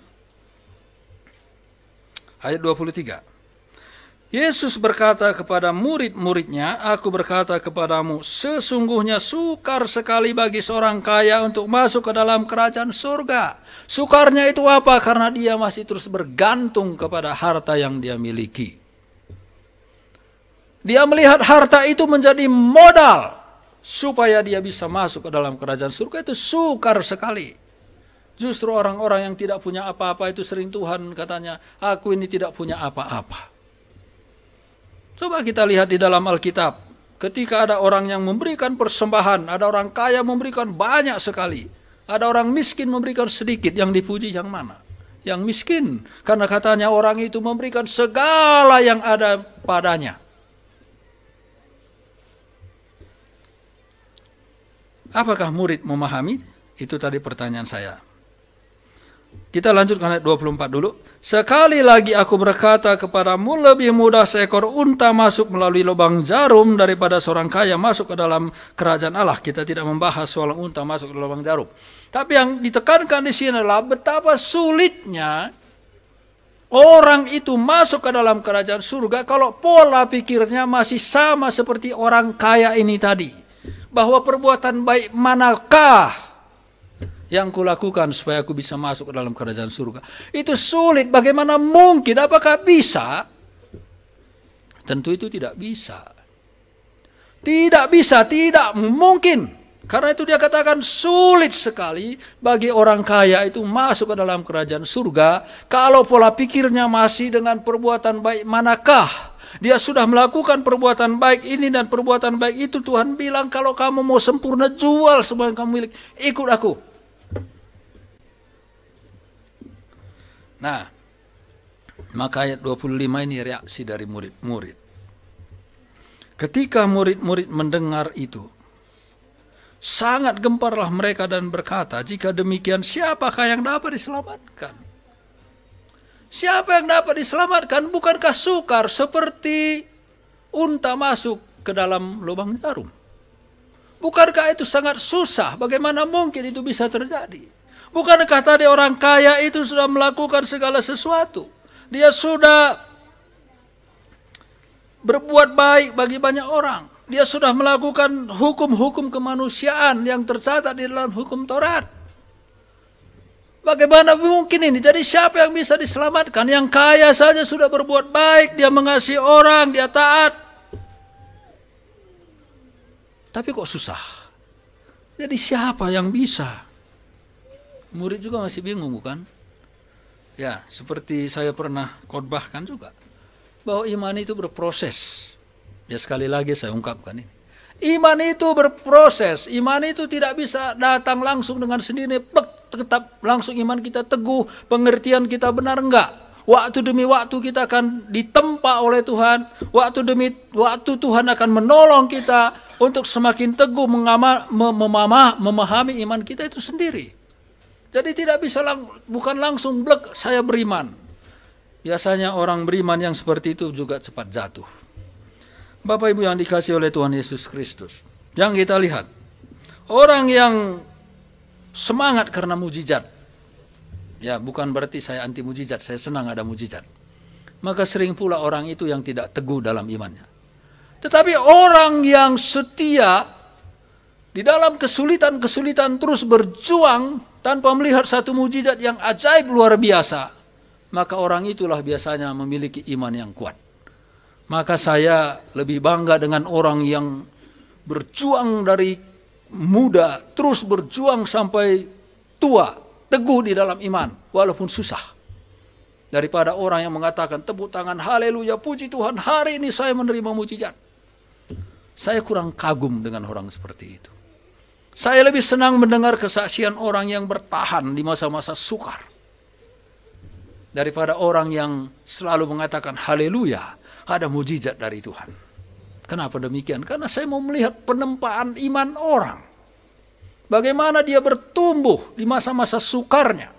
Ayat 23. Yesus berkata kepada murid-muridnya, aku berkata kepadamu, sesungguhnya sukar sekali bagi seorang kaya untuk masuk ke dalam kerajaan surga. Sukarnya itu apa? Karena dia masih terus bergantung kepada harta yang dia miliki. Dia melihat harta itu menjadi modal supaya dia bisa masuk ke dalam kerajaan surga. Itu sukar sekali. Justru orang-orang yang tidak punya apa-apa itu sering Tuhan katanya, aku ini tidak punya apa-apa. Coba kita lihat di dalam Alkitab. Ketika ada orang yang memberikan persembahan, ada orang kaya memberikan banyak sekali. Ada orang miskin memberikan sedikit, yang dipuji yang mana? Yang miskin. Karena katanya orang itu memberikan segala yang ada padanya. Apakah murid memahami? Itu tadi pertanyaan saya. Kita lanjutkan ayat 24 dulu. Sekali lagi aku berkata kepadamu, lebih mudah seekor unta masuk melalui lubang jarum daripada seorang kaya masuk ke dalam kerajaan Allah. Kita tidak membahas soal unta masuk ke lubang jarum. Tapi yang ditekankan di sini adalah betapa sulitnya orang itu masuk ke dalam kerajaan surga kalau pola pikirnya masih sama seperti orang kaya ini tadi. Bahwa perbuatan baik manakah yang kulakukan supaya aku bisa masuk ke dalam kerajaan surga. Itu sulit. Bagaimana mungkin? Apakah bisa? Tentu itu tidak bisa. Tidak bisa, tidak mungkin. Karena itu dia katakan sulit sekali bagi orang kaya itu masuk ke dalam kerajaan surga. Kalau pola pikirnya masih dengan perbuatan baik manakah? Dia sudah melakukan perbuatan baik ini dan perbuatan baik itu. Tuhan bilang kalau kamu mau sempurna, jual semua yang kamu miliki. Ikut aku. Nah, maka ayat 25 ini reaksi dari murid-murid. Ketika murid-murid mendengar itu, sangat gemparlah mereka dan berkata, jika demikian siapakah yang dapat diselamatkan? Siapa yang dapat diselamatkan? Bukankah sukar seperti unta masuk ke dalam lubang jarum? Bukankah itu sangat susah? Bagaimana mungkin itu bisa terjadi? Bukankah tadi orang kaya itu sudah melakukan segala sesuatu? Dia sudah berbuat baik bagi banyak orang. Dia sudah melakukan hukum-hukum kemanusiaan yang tercatat di dalam hukum Taurat. Bagaimana mungkin ini? Jadi siapa yang bisa diselamatkan? Yang kaya saja sudah berbuat baik, dia mengasihi orang, dia taat. Tapi kok susah? Jadi siapa yang bisa? Murid juga masih bingung, bukan? Ya, seperti saya pernah khotbahkan juga. Bahwa iman itu berproses. Ya sekali lagi saya ungkapkan ini. Iman itu berproses. Iman itu tidak bisa datang langsung dengan sendiri. Tetap langsung iman kita teguh. Pengertian kita benar, enggak. Waktu demi waktu kita akan ditempa oleh Tuhan. Waktu demi waktu Tuhan akan menolong kita untuk semakin teguh memahami iman kita itu sendiri. Jadi tidak bisa bukan langsung blek saya beriman. biasanya orang beriman yang seperti itu juga cepat jatuh. Bapak Ibu yang dikasihi oleh Tuhan Yesus Kristus, yang kita lihat, orang yang semangat karena mujizat, ya bukan berarti saya anti mujizat, saya senang ada mujizat. Maka sering pula orang itu yang tidak teguh dalam imannya. Tetapi orang yang setia di dalam kesulitan-kesulitan terus berjuang tanpa melihat satu mujizat yang ajaib luar biasa, maka orang itulah biasanya memiliki iman yang kuat. Maka saya lebih bangga dengan orang yang berjuang dari muda, terus berjuang sampai tua, teguh di dalam iman, walaupun susah. Daripada orang yang mengatakan, tepuk tangan, haleluya, puji Tuhan, hari ini saya menerima mujizat. Saya kurang kagum dengan orang seperti itu. Saya lebih senang mendengar kesaksian orang yang bertahan di masa-masa sukar, daripada orang yang selalu mengatakan, haleluya, ada mujizat dari Tuhan. Kenapa demikian? Karena saya mau melihat penempaan iman orang. Bagaimana dia bertumbuh di masa-masa sukarnya.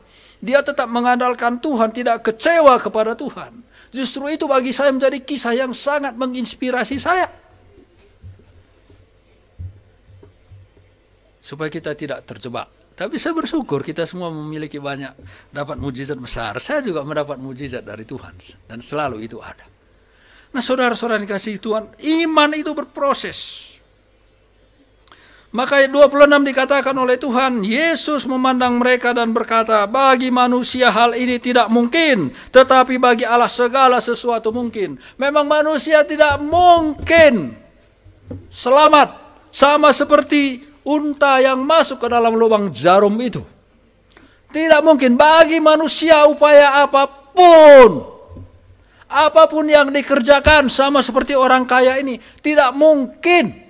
Dia tetap mengandalkan Tuhan, tidak kecewa kepada Tuhan. Justru itu bagi saya menjadi kisah yang sangat menginspirasi saya. Supaya kita tidak terjebak. Tapi saya bersyukur kita semua memiliki banyak dapat mujizat besar. Saya juga mendapat mujizat dari Tuhan. Dan selalu itu ada. Nah saudara-saudara dikasihi Tuhan, iman itu berproses. Maka ayat 26 dikatakan oleh Tuhan, Yesus memandang mereka dan berkata, bagi manusia hal ini tidak mungkin, tetapi bagi Allah segala sesuatu mungkin. Memang manusia tidak mungkin selamat, sama seperti unta yang masuk ke dalam lubang jarum itu. Tidak mungkin bagi manusia upaya apapun. Apapun yang dikerjakan sama seperti orang kaya ini tidak mungkin.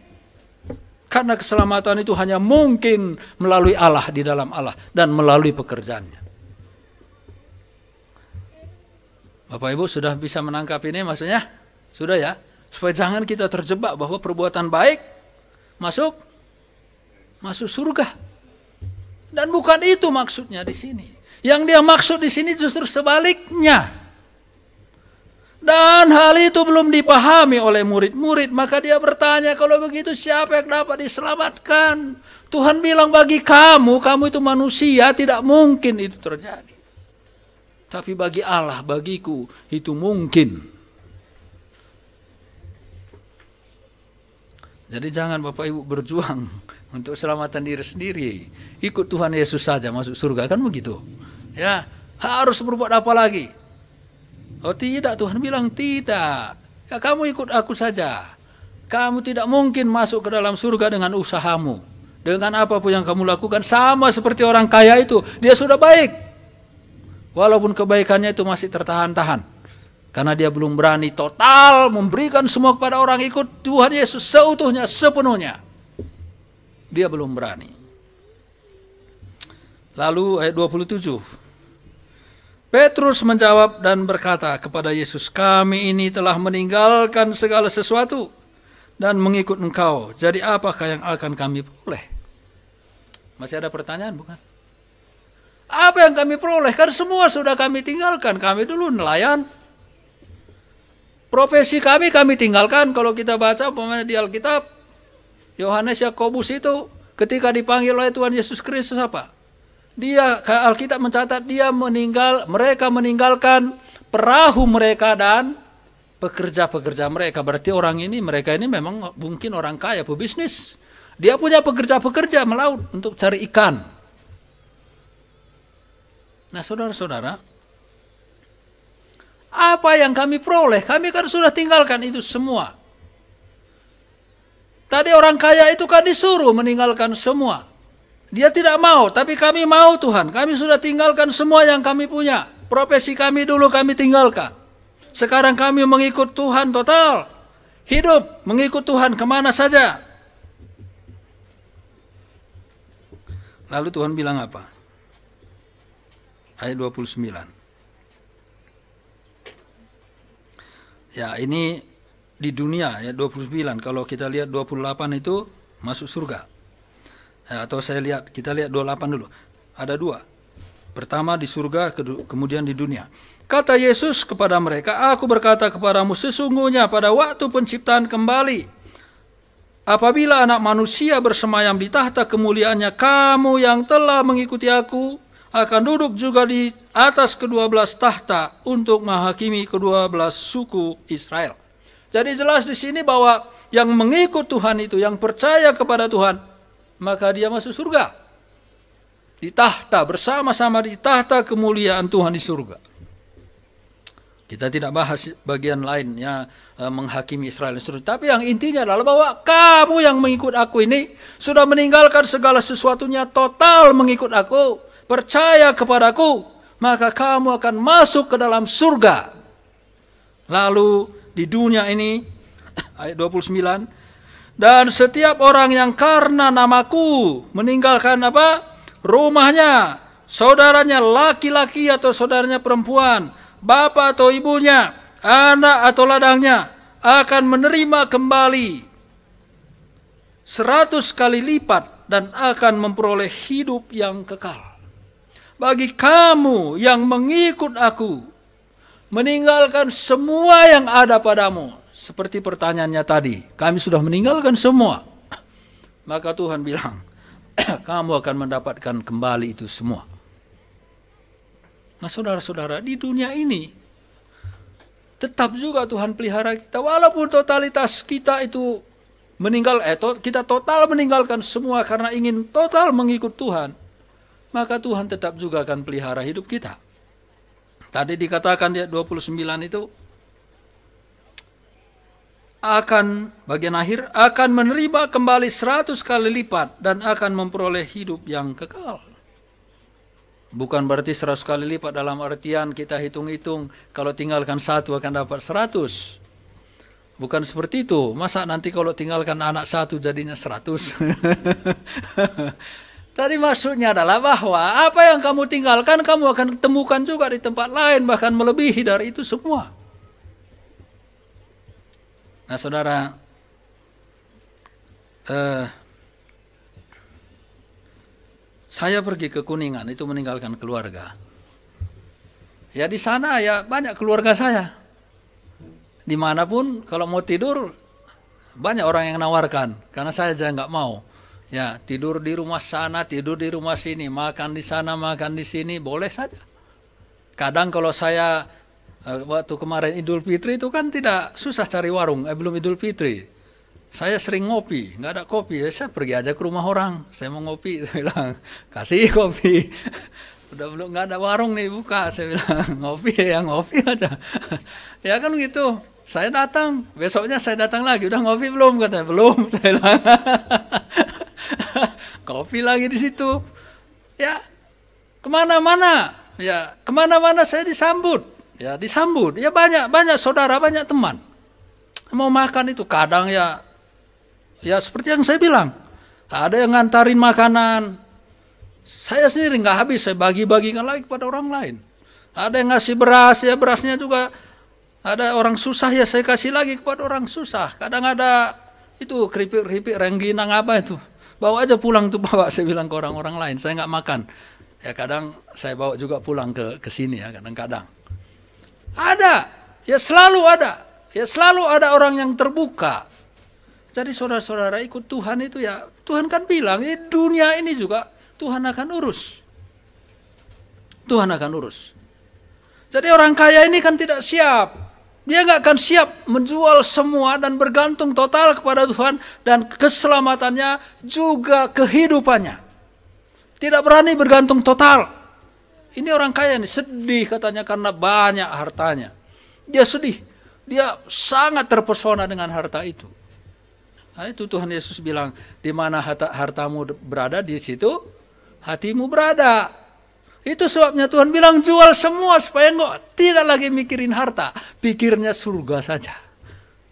Karena keselamatan itu hanya mungkin melalui Allah, di dalam Allah, dan melalui pekerjaannya. Bapak Ibu sudah bisa menangkap ini maksudnya? Sudah ya? Supaya jangan kita terjebak bahwa perbuatan baik masuk surga. Dan bukan itu maksudnya di sini. Yang dia maksud di sini justru sebaliknya. Dan hal itu belum dipahami oleh murid-murid. Maka dia bertanya, kalau begitu siapa yang dapat diselamatkan? Tuhan bilang bagi kamu itu manusia, tidak mungkin itu terjadi. Tapi bagi Allah, bagiku itu mungkin. Jadi jangan Bapak Ibu berjuang untuk keselamatan diri sendiri. Ikut Tuhan Yesus saja masuk surga, kan begitu. Ya, harus berbuat apa lagi? Oh tidak, Tuhan bilang tidak. Ya kamu ikut aku saja. Kamu tidak mungkin masuk ke dalam surga dengan usahamu. Dengan apapun yang kamu lakukan, sama seperti orang kaya itu. Dia sudah baik. Walaupun kebaikannya itu masih tertahan-tahan. Karena dia belum berani total memberikan semua kepada orang, ikut Tuhan Yesus seutuhnya, sepenuhnya. Dia belum berani. Lalu ayat 27. Petrus menjawab dan berkata kepada Yesus, kami ini telah meninggalkan segala sesuatu dan mengikut Engkau. Jadi apakah yang akan kami peroleh? Masih ada pertanyaan bukan? Apa yang kami peroleh? Kan semua sudah kami tinggalkan. Kami dulu nelayan. Profesi kami tinggalkan. Kalau kita baca di Alkitab, Yohanes Yakobus itu ketika dipanggil oleh Tuhan Yesus Kristus apa? Dia, Alkitab mencatat mereka meninggalkan perahu mereka dan pekerja-pekerja mereka. Berarti mereka ini memang mungkin orang kaya, pebisnis. Dia punya pekerja-pekerja melaut untuk cari ikan. Nah saudara-saudara, apa yang kami peroleh? Kami kan sudah tinggalkan itu semua. Tadi orang kaya itu kan disuruh meninggalkan semua. Dia tidak mau, tapi kami mau Tuhan. Kami sudah tinggalkan semua yang kami punya. Profesi kami dulu kami tinggalkan. Sekarang kami mengikut Tuhan total. Hidup mengikut Tuhan kemana saja. Lalu Tuhan bilang apa? Ayat 29. Ya ini di dunia ya 29. Kalau kita lihat 28 itu masuk surga. Atau kita lihat 28 dulu. Ada dua. Pertama di surga, kemudian di dunia. Kata Yesus kepada mereka, aku berkata kepadamu, sesungguhnya pada waktu penciptaan kembali, apabila anak manusia bersemayam di tahta kemuliaannya, kamu yang telah mengikuti aku akan duduk juga di atas ke-12 tahta untuk menghakimi ke-12 suku Israel. Jadi jelas di sini bahwa yang mengikut Tuhan itu, yang percaya kepada Tuhan, maka dia masuk surga. Di tahta, bersama-sama di tahta kemuliaan Tuhan di surga. Kita tidak bahas bagian lainnya menghakimi Israel. Tapi yang intinya adalah bahwa kamu yang mengikut aku ini sudah meninggalkan segala sesuatunya, total mengikut aku, percaya kepadaku, maka kamu akan masuk ke dalam surga. Lalu di dunia ini, ayat 29, dan setiap orang yang karena namaku meninggalkan apa? Rumahnya, saudaranya laki-laki atau saudaranya perempuan, bapak atau ibunya, anak atau ladangnya, akan menerima kembali 100 kali lipat dan akan memperoleh hidup yang kekal. Bagi kamu yang mengikut aku, meninggalkan semua yang ada padamu, seperti pertanyaannya tadi, kami sudah meninggalkan semua. Maka Tuhan bilang, kamu akan mendapatkan kembali itu semua. Nah saudara-saudara, di dunia ini tetap juga Tuhan pelihara kita. Walaupun totalitas kita itu kita total meninggalkan semua karena ingin total mengikut Tuhan, maka Tuhan tetap juga akan pelihara hidup kita. Tadi dikatakan di ayat 29 itu, bagian akhir, akan menerima kembali 100 kali lipat dan akan memperoleh hidup yang kekal. Bukan berarti 100 kali lipat dalam artian kita hitung-hitung, kalau tinggalkan satu akan dapat 100. Bukan seperti itu. Masa nanti kalau tinggalkan anak satu jadinya 100. Tadi maksudnya adalah bahwa apa yang kamu tinggalkan, kamu akan temukan juga di tempat lain, bahkan melebihi dari itu semua. Nah saudara, saya pergi ke Kuningan, itu meninggalkan keluarga. Ya di sana ya banyak keluarga saya. Dimanapun kalau mau tidur, banyak orang yang nawarkan. Karena saya aja nggak mau. Ya tidur di rumah sana, tidur di rumah sini, makan di sana, makan di sini, boleh saja. Kadang kalau saya, waktu kemarin Idul Fitri itu kan tidak susah cari warung, belum Idul Fitri. Saya sering ngopi, nggak ada kopi, saya pergi aja ke rumah orang. Saya mau ngopi, saya bilang, kasih kopi. Udah belum, nggak ada warung nih buka, saya bilang, ngopi aja. Ya kan gitu, saya datang, besoknya saya datang lagi, udah ngopi belum? Katanya, belum, saya bilang. Kopi lagi di situ. Ya, kemana-mana saya disambut. Ya disambut, ya banyak saudara, banyak teman. Mau makan itu kadang ya seperti yang saya bilang, ada yang ngantarin makanan, saya sendiri nggak habis, saya bagi-bagikan lagi kepada orang lain. Ada yang ngasih beras, ya berasnya juga ada orang susah, ya saya kasih lagi kepada orang susah. Kadang ada itu keripik rengginang apa itu, bawa aja pulang tuh, bawa, saya bilang ke orang-orang lain, saya nggak makan. Ya kadang saya bawa juga pulang ke sini ya, kadang-kadang. Ada, ya selalu ada orang yang terbuka. Jadi saudara-saudara ikut Tuhan itu ya, Tuhan kan bilang, di dunia ini juga Tuhan akan urus. Tuhan akan urus. Jadi orang kaya ini kan tidak siap. Dia nggak akan siap menjual semua dan bergantung total kepada Tuhan dan keselamatannya juga kehidupannya. Tidak berani bergantung total. Ini orang kaya nih, sedih katanya karena banyak hartanya. Dia sedih. Dia sangat terpesona dengan harta itu. Nah, itu Tuhan Yesus bilang, di mana hartamu berada, di situ hatimu berada. Itu sebabnya Tuhan bilang, jual semua supaya engkau tidak lagi mikirin harta, pikirnya surga saja.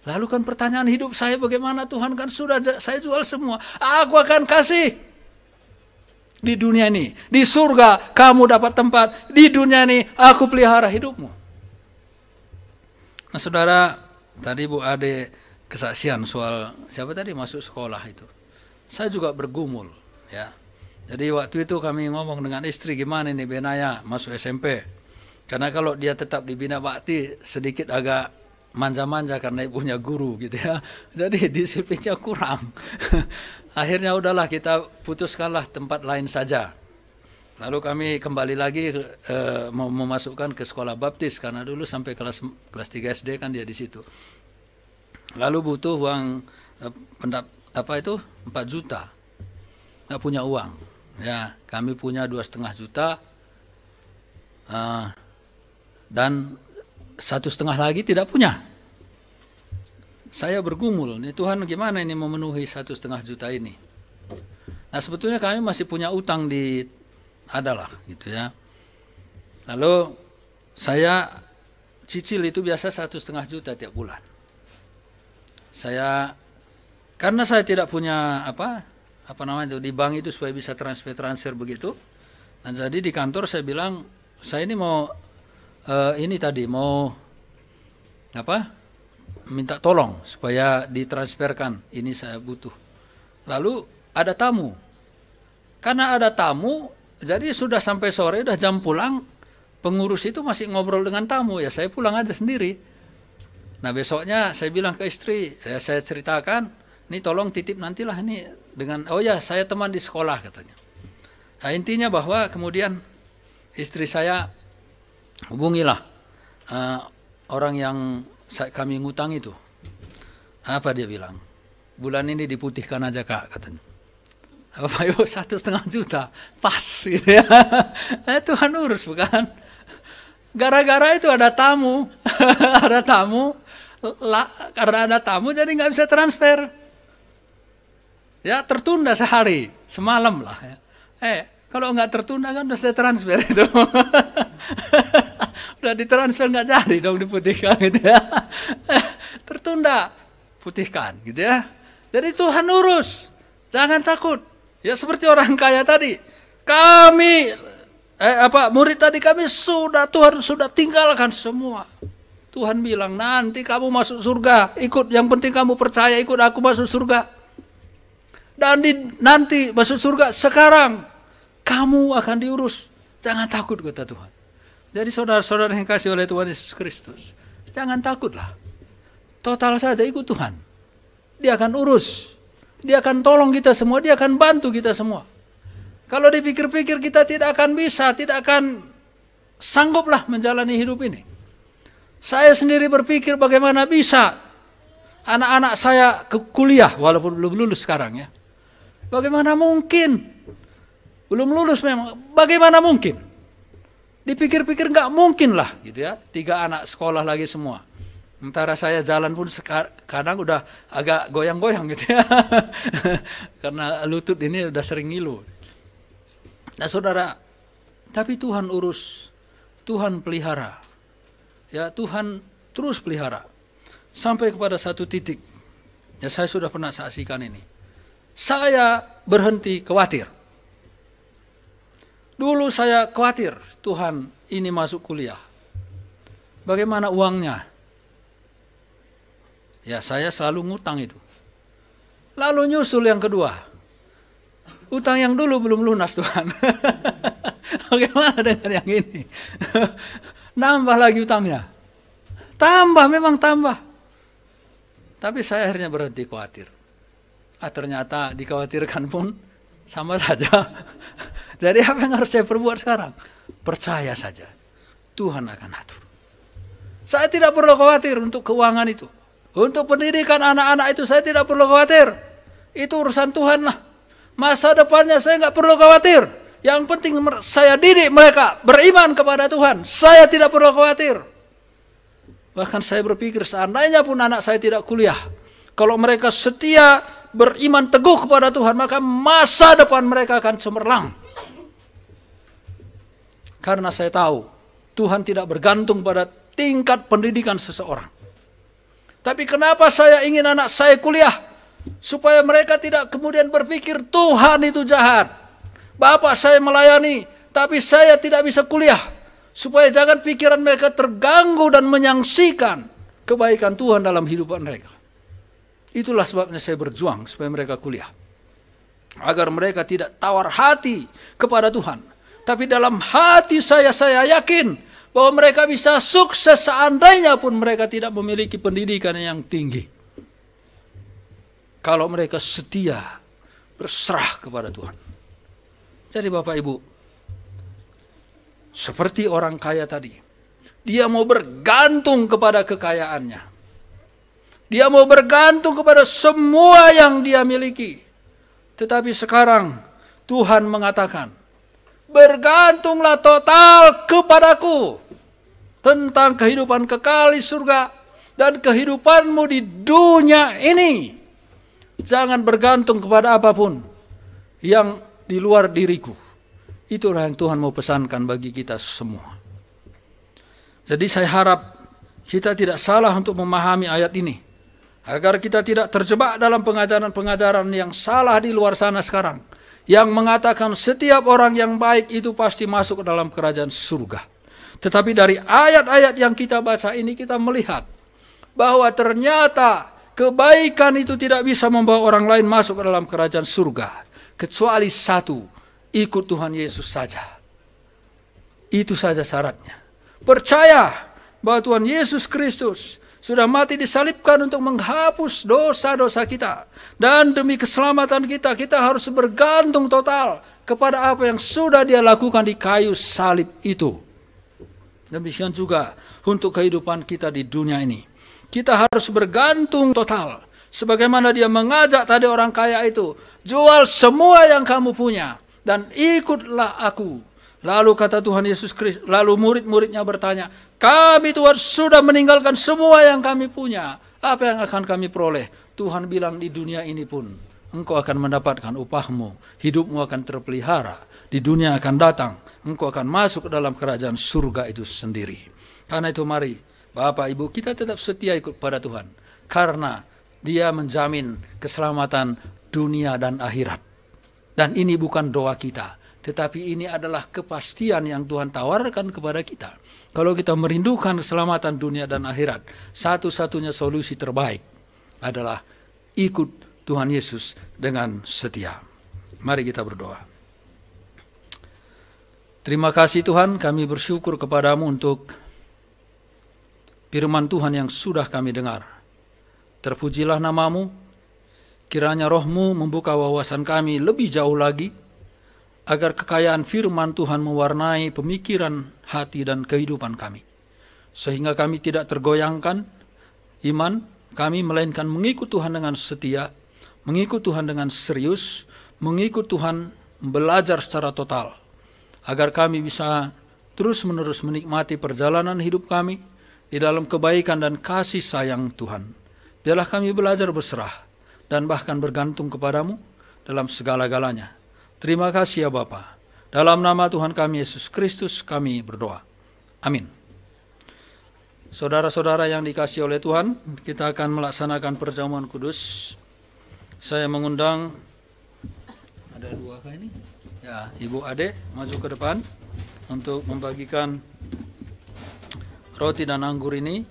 Lalu kan pertanyaan hidup saya, bagaimana Tuhan? Kan sudah saya jual semua. Aku akan kasih di dunia ini. Di surga kamu dapat tempat. Di dunia ini aku pelihara hidupmu. Nah saudara, tadi Bu Ade kesaksian soal siapa tadi masuk sekolah itu. Saya juga bergumul ya. Jadi waktu itu kami ngomong dengan istri, gimana ini Benaya masuk SMP. Karena kalau dia tetap di Bina Bakti sedikit agak manja-manja karena punya guru gitu ya. Jadi disiplinnya kurang. Akhirnya udahlah kita putuskanlah tempat lain saja. Lalu kami kembali lagi mau memasukkan ke sekolah baptis karena dulu sampai kelas 3 SD kan dia di situ. Lalu butuh uang 4 juta. Nggak punya uang. Ya, kami punya 2,5 juta. Dan 1,5 lagi tidak punya. Saya bergumul, nih Tuhan gimana ini memenuhi 1,5 juta ini. Nah sebetulnya kami masih punya utang adalah gitu ya. Lalu saya cicil itu biasa 1,5 juta tiap bulan. Karena saya tidak punya apa namanya itu di bank itu supaya bisa transfer begitu. Nah jadi di kantor saya bilang saya ini mau minta tolong supaya ditransferkan, ini saya butuh. Lalu ada tamu. Karena ada tamu, jadi sudah sampai sore, udah jam pulang, pengurus itu masih ngobrol dengan tamu, ya saya pulang aja sendiri. Nah besoknya saya bilang ke istri, ya saya ceritakan, ini tolong titip nantilah ini dengan, oh ya saya teman di sekolah katanya. Nah intinya bahwa kemudian istri saya hubungilah orang yang kami ngutang itu. Apa dia bilang? Bulan ini diputihkan aja Kak katanya. Apa yuk 1,5 juta pas gitu ya. Tuhan urus bukan? Gara-gara itu ada tamu, ada tamu. Karena ada tamu jadi nggak bisa transfer. Ya tertunda sehari, semalam lah. Ya. Kalau nggak tertunda kan udah saya transfer itu. Udah ditransfer nggak jadi dong diputihkan gitu ya. Tertunda, putihkan gitu ya. Jadi Tuhan urus, jangan takut. Ya seperti orang kaya tadi, kami murid tadi kami Tuhan sudah tinggalkan semua. Tuhan bilang nanti kamu masuk surga, ikut, yang penting kamu percaya ikut aku masuk surga. Dan nanti masuk surga sekarang kamu akan diurus, jangan takut kata Tuhan. Jadi saudara-saudara yang kasih oleh Tuhan Yesus Kristus, jangan takutlah. Total saja ikut Tuhan. Dia akan urus. Dia akan tolong kita semua, dia akan bantu kita semua. Kalau dipikir-pikir kita tidak akan bisa, tidak akan sangguplah menjalani hidup ini. Saya sendiri berpikir bagaimana bisa anak-anak saya ke kuliah walaupun belum lulus sekarang ya. Bagaimana mungkin? Belum lulus memang, bagaimana mungkin? Dipikir-pikir nggak mungkin lah gitu ya, 3 anak sekolah lagi semua. Sementara saya jalan pun kadang udah agak goyang-goyang gitu ya. Karena lutut ini udah sering ngilu. Nah saudara, tapi Tuhan urus, Tuhan pelihara. Ya Tuhan terus pelihara. Sampai kepada satu titik, ya saya sudah pernah saksikan ini. Saya berhenti khawatir. Dulu saya khawatir, Tuhan ini masuk kuliah. Bagaimana uangnya? Ya saya selalu ngutang itu. Lalu nyusul yang kedua. Utang yang dulu belum lunas Tuhan. Bagaimana dengan yang ini? Nambah lagi utangnya. Tambah, memang tambah. Tapi saya akhirnya berhenti khawatir. Ternyata dikhawatirkan pun sama saja. Jadi apa yang harus saya perbuat sekarang? Percaya saja. Tuhan akan atur. Saya tidak perlu khawatir untuk keuangan itu. Untuk pendidikan anak-anak itu saya tidak perlu khawatir. Itu urusan Tuhan lah. Masa depannya saya nggak perlu khawatir. Yang penting saya didik mereka beriman kepada Tuhan. Saya tidak perlu khawatir. Bahkan saya berpikir seandainya pun anak saya tidak kuliah. Kalau mereka setia beriman teguh kepada Tuhan, maka masa depan mereka akan cemerlang. Karena saya tahu Tuhan tidak bergantung pada tingkat pendidikan seseorang. Tapi kenapa saya ingin anak saya kuliah? Supaya mereka tidak kemudian berpikir Tuhan itu jahat. Bapak saya melayani, tapi saya tidak bisa kuliah. Supaya jangan pikiran mereka terganggu dan menyaksikan kebaikan Tuhan dalam hidupan mereka. Itulah sebabnya saya berjuang supaya mereka kuliah. Agar mereka tidak tawar hati kepada Tuhan. Tapi dalam hati saya yakin bahwa mereka bisa sukses seandainya pun mereka tidak memiliki pendidikan yang tinggi. Kalau mereka setia berserah kepada Tuhan. Jadi Bapak Ibu, seperti orang kaya tadi, dia mau bergantung kepada kekayaannya. Dia mau bergantung kepada semua yang dia miliki. Tetapi sekarang Tuhan mengatakan, bergantunglah total kepadaku tentang kehidupan kekal di surga dan kehidupanmu di dunia ini. Jangan bergantung kepada apapun yang di luar diriku. Itulah yang Tuhan mau pesankan bagi kita semua. Jadi saya harap kita tidak salah untuk memahami ayat ini, agar kita tidak terjebak dalam pengajaran-pengajaran yang salah di luar sana sekarang, yang mengatakan setiap orang yang baik itu pasti masuk ke dalam kerajaan surga. Tetapi dari ayat-ayat yang kita baca ini kita melihat bahwa ternyata kebaikan itu tidak bisa membawa orang lain masuk ke dalam kerajaan surga, kecuali satu, ikut Tuhan Yesus saja. Itu saja syaratnya. Percaya bahwa Tuhan Yesus Kristus sudah mati disalibkan untuk menghapus dosa-dosa kita. Dan demi keselamatan kita, kita harus bergantung total kepada apa yang sudah Dia lakukan di kayu salib itu. Demikian juga untuk kehidupan kita di dunia ini. Kita harus bergantung total. Sebagaimana Dia mengajak tadi orang kaya itu, jual semua yang kamu punya dan ikutlah aku. Lalu kata Tuhan Yesus Kristus, lalu murid-muridnya bertanya, kami Tuhan sudah meninggalkan semua yang kami punya. Apa yang akan kami peroleh? Tuhan bilang di dunia ini pun engkau akan mendapatkan upahmu. Hidupmu akan terpelihara. Di dunia akan datang. Engkau akan masuk ke dalam kerajaan surga itu sendiri. Karena itu mari Bapak Ibu kita tetap setia ikut pada Tuhan. Karena Dia menjamin keselamatan dunia dan akhirat. Dan ini bukan doa kita. Tetapi ini adalah kepastian yang Tuhan tawarkan kepada kita. Kalau kita merindukan keselamatan dunia dan akhirat, satu-satunya solusi terbaik adalah ikut Tuhan Yesus dengan setia. Mari kita berdoa. Terima kasih Tuhan, kami bersyukur kepadamu untuk firman Tuhan yang sudah kami dengar. Terpujilah namamu, kiranya rohmu membuka wawasan kami lebih jauh lagi, agar kekayaan firman Tuhan mewarnai pemikiran, hati, dan kehidupan kami. Sehingga kami tidak tergoyangkan iman kami, melainkan mengikut Tuhan dengan setia, mengikut Tuhan dengan serius, mengikut Tuhan belajar secara total. Agar kami bisa terus-menerus menikmati perjalanan hidup kami di dalam kebaikan dan kasih sayang Tuhan. Biarlah kami belajar berserah dan bahkan bergantung kepadamu dalam segala-galanya. Terima kasih ya Bapa. Dalam nama Tuhan kami Yesus Kristus kami berdoa. Amin. Saudara-saudara yang dikasihi oleh Tuhan, kita akan melaksanakan perjamuan kudus. Saya mengundang, ada dua kah ini? Ya, Ibu Ade maju ke depan untuk membagikan roti dan anggur ini.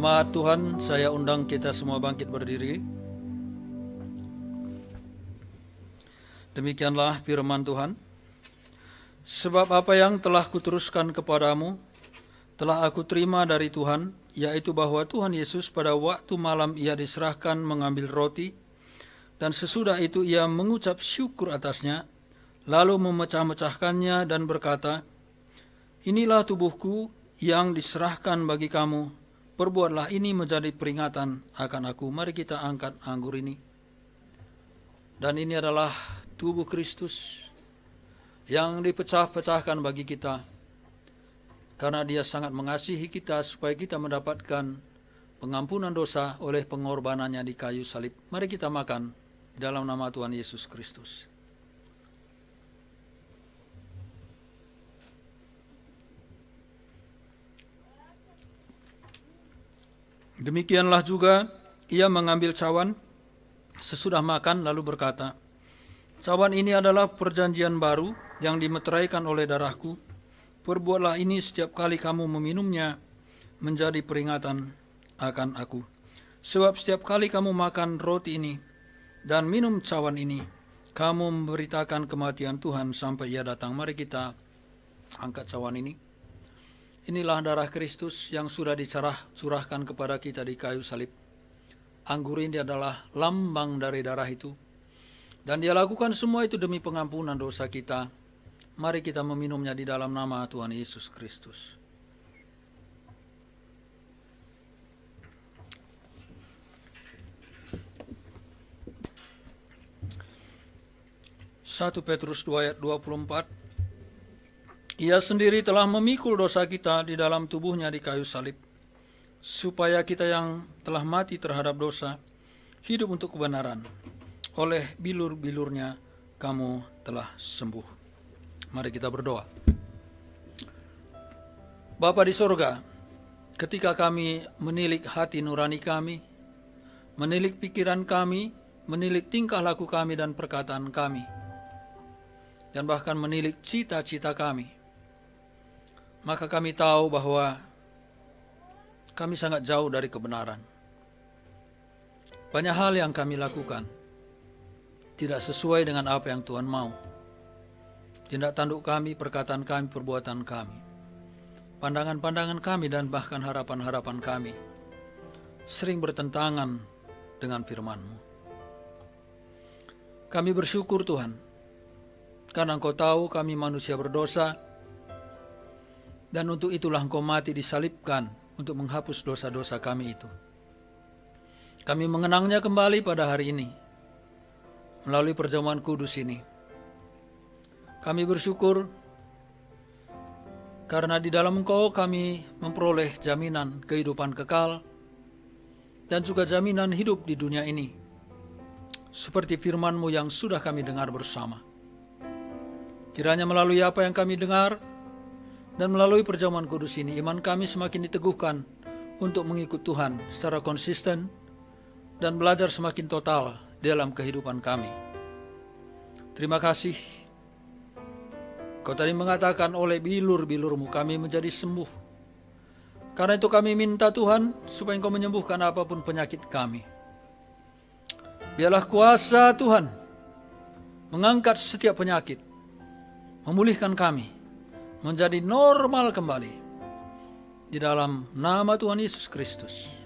Jemaat Tuhan, saya undang kita semua bangkit berdiri. Demikianlah firman Tuhan. Sebab apa yang telah kuteruskan kepadamu, telah aku terima dari Tuhan, yaitu bahwa Tuhan Yesus pada waktu malam ia diserahkan mengambil roti, dan sesudah itu ia mengucap syukur atasnya, lalu memecah-mecahkannya dan berkata, inilah tubuhku yang diserahkan bagi kamu. Perbuatlah ini menjadi peringatan akan aku. Mari kita angkat anggur ini. Dan ini adalah tubuh Kristus yang dipecah-pecahkan bagi kita. Karena Dia sangat mengasihi kita supaya kita mendapatkan pengampunan dosa oleh pengorbanannya di kayu salib. Mari kita makan di dalam nama Tuhan Yesus Kristus. Demikianlah juga ia mengambil cawan sesudah makan lalu berkata, cawan ini adalah perjanjian baru yang dimeteraikan oleh darahku. Perbuatlah ini setiap kali kamu meminumnya menjadi peringatan akan aku. Sebab setiap kali kamu makan roti ini dan minum cawan ini, kamu memberitakan kematian Tuhan sampai ia datang. Mari kita angkat cawan ini. Inilah darah Kristus yang sudah dicurahkan kepada kita di kayu salib. Anggur ini adalah lambang dari darah itu. Dan Dia lakukan semua itu demi pengampunan dosa kita. Mari kita meminumnya di dalam nama Tuhan Yesus Kristus. Satu Petrus 2 ayat 24. Ia sendiri telah memikul dosa kita di dalam tubuhnya di kayu salib, supaya kita yang telah mati terhadap dosa, hidup untuk kebenaran. Oleh bilur-bilurnya kamu telah sembuh. Mari kita berdoa. Bapa di sorga, ketika kami menilik hati nurani kami, menilik pikiran kami, menilik tingkah laku kami dan perkataan kami, dan bahkan menilik cita-cita kami, maka kami tahu bahwa kami sangat jauh dari kebenaran. Banyak hal yang kami lakukan tidak sesuai dengan apa yang Tuhan mau. Tindak tanduk kami, perkataan kami, perbuatan kami, pandangan-pandangan kami, dan bahkan harapan-harapan kami sering bertentangan dengan firman-Mu. Kami bersyukur Tuhan, karena Engkau tahu kami manusia berdosa, dan untuk itulah Engkau mati disalibkan untuk menghapus dosa-dosa kami itu. Kami mengenangnya kembali pada hari ini, melalui perjamuan kudus ini. Kami bersyukur, karena di dalam Engkau kami memperoleh jaminan kehidupan kekal, dan juga jaminan hidup di dunia ini, seperti firman-Mu yang sudah kami dengar bersama. Kiranya melalui apa yang kami dengar, dan melalui perjamuan kudus ini, iman kami semakin diteguhkan untuk mengikut Tuhan secara konsisten dan belajar semakin total dalam kehidupan kami. Terima kasih. Kau tadi mengatakan oleh bilur-bilur-Mu kami menjadi sembuh. Karena itu kami minta Tuhan supaya Engkau menyembuhkan apapun penyakit kami. Biarlah kuasa Tuhan mengangkat setiap penyakit, memulihkan kami menjadi normal kembali di dalam nama Tuhan Yesus Kristus,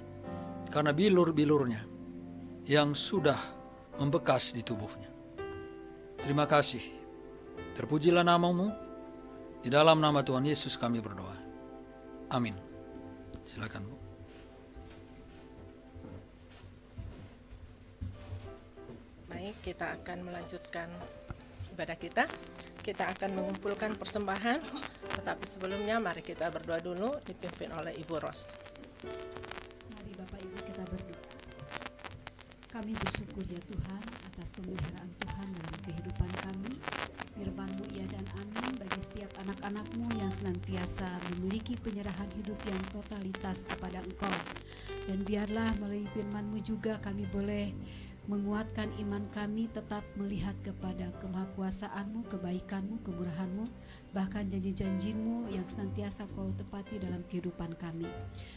karena bilur-bilurnya yang sudah membekas di tubuhnya. Terima kasih. Terpujilah nama-Mu. Di dalam nama Tuhan Yesus kami berdoa. Amin. Silakan, Bu. Baik, kita akan melanjutkan ibadah kita. Kita akan mengumpulkan persembahan, tetapi sebelumnya mari kita berdoa dulu, dipimpin oleh Ibu Ros. Mari Bapak Ibu kita berdoa. Kami bersyukur ya Tuhan atas pemeliharaan Tuhan dalam kehidupan kami. Firman-Mu ya dan amin bagi setiap anak-anak-Mu yang senantiasa memiliki penyerahan hidup yang totalitas kepada Engkau. Dan biarlah melalui firman-Mu juga kami boleh menguatkan iman kami tetap melihat kepada kemahakuasaan-Mu, kebaikan-Mu, kemurahan-Mu, bahkan janji-janji-Mu yang senantiasa Kau tepati dalam kehidupan kami.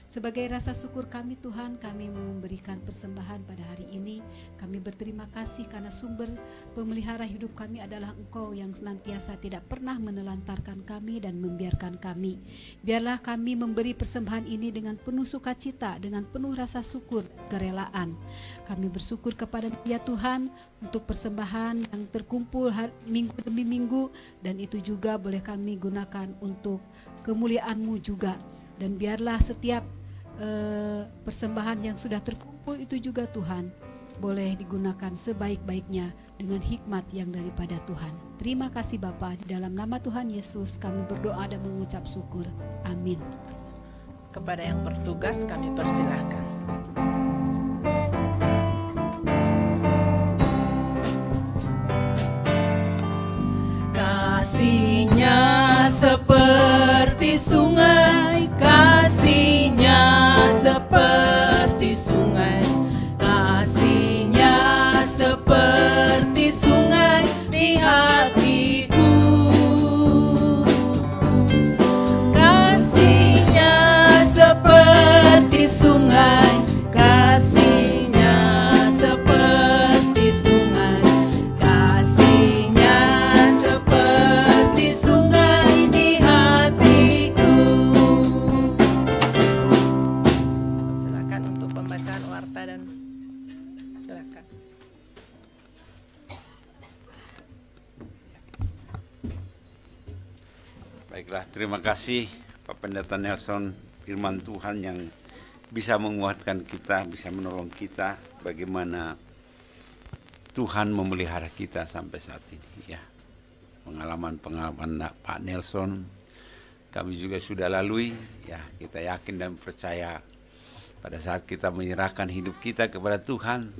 Sebagai rasa syukur kami Tuhan, kami memberikan persembahan pada hari ini. Kami berterima kasih karena sumber pemelihara hidup kami adalah Engkau yang senantiasa tidak pernah menelantarkan kami dan membiarkan kami. Biarlah kami memberi persembahan ini dengan penuh sukacita, dengan penuh rasa syukur, kerelaan. Kami bersyukur kepada ya Tuhan untuk persembahan yang terkumpul minggu demi minggu, dan itu juga boleh kami gunakan untuk kemuliaan-Mu juga. Dan biarlah setiap persembahan yang sudah terkumpul itu juga Tuhan boleh digunakan sebaik-baiknya dengan hikmat yang daripada Tuhan. Terima kasih Bapa, di dalam nama Tuhan Yesus kami berdoa dan mengucap syukur. Amin. Kepada yang bertugas kami persilahkan. Kasih-Nya seperti sungai, kasih-Nya seperti sungai, kasih-Nya seperti sungai di hatiku. Kasih-Nya seperti sungai, kasih-Nya seperti sungai, kasih-Nya seperti sungai di hatiku. Silakan untuk pembacaan warta dan silakan. Baiklah, terima kasih Pak Pendeta Nelson, firman Tuhan yang bisa menguatkan kita, bisa menolong kita bagaimana Tuhan memelihara kita sampai saat ini ya. Pengalaman-pengalaman Pak Nelson kami juga sudah lalui ya. Kita yakin dan percaya pada saat kita menyerahkan hidup kita kepada Tuhan,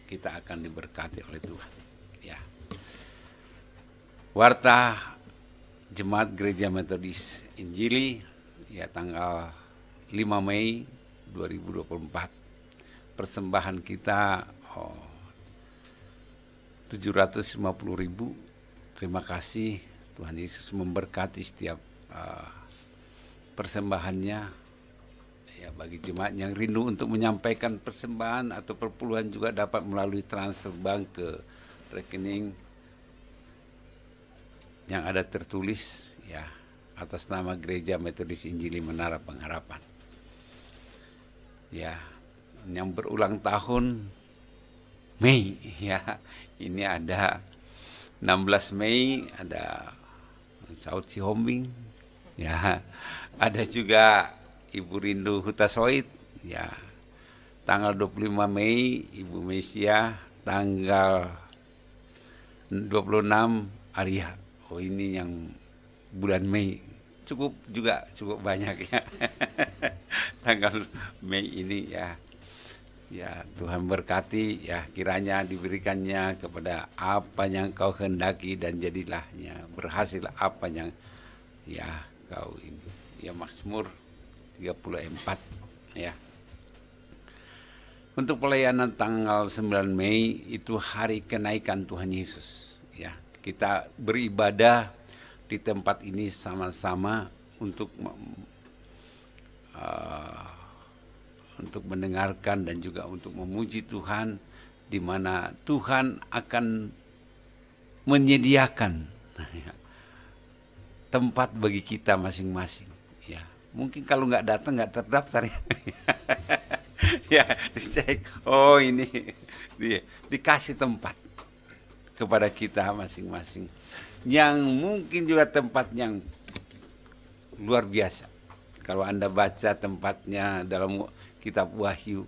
kita akan diberkati oleh Tuhan ya. Warta Jemaat Gereja Metodis Injili ya, tanggal 5 Mei 2024. Persembahan kita 750.000. Terima kasih, Tuhan Yesus memberkati setiap persembahannya ya. Bagi jemaat yang rindu untuk menyampaikan persembahan atau perpuluhan juga dapat melalui transfer bank ke rekening yang ada tertulis ya atas nama Gereja Metodis Injili Menara Pengharapan. Ya, yang berulang tahun Mei ya. Ini ada 16 Mei ada Saud Sihombing ya. Ada juga Ibu Rindu Hutasoid ya. Tanggal 25 Mei Ibu Mesia, tanggal 26 Arya. Oh, ini yang bulan Mei cukup banyak ya. Tanggal Mei ini ya. Ya, Tuhan berkati ya, kiranya diberikannya kepada apa yang kau hendaki dan jadilahnya, berhasil apa yang ya kau ini. Ya, Mazmur 34 ya. Untuk pelayanan tanggal 9 Mei itu hari kenaikan Tuhan Yesus ya. Kita beribadah di tempat ini sama-sama untuk mendengarkan dan juga untuk memuji Tuhan, di mana Tuhan akan menyediakan tempat bagi kita masing-masing. Ya, mungkin kalau nggak datang nggak terdaftar ya. Ya, dicek. Oh, ini dikasih tempat kepada kita masing-masing, yang mungkin juga tempat yang luar biasa. Kalau Anda baca tempatnya dalam kitab Wahyu,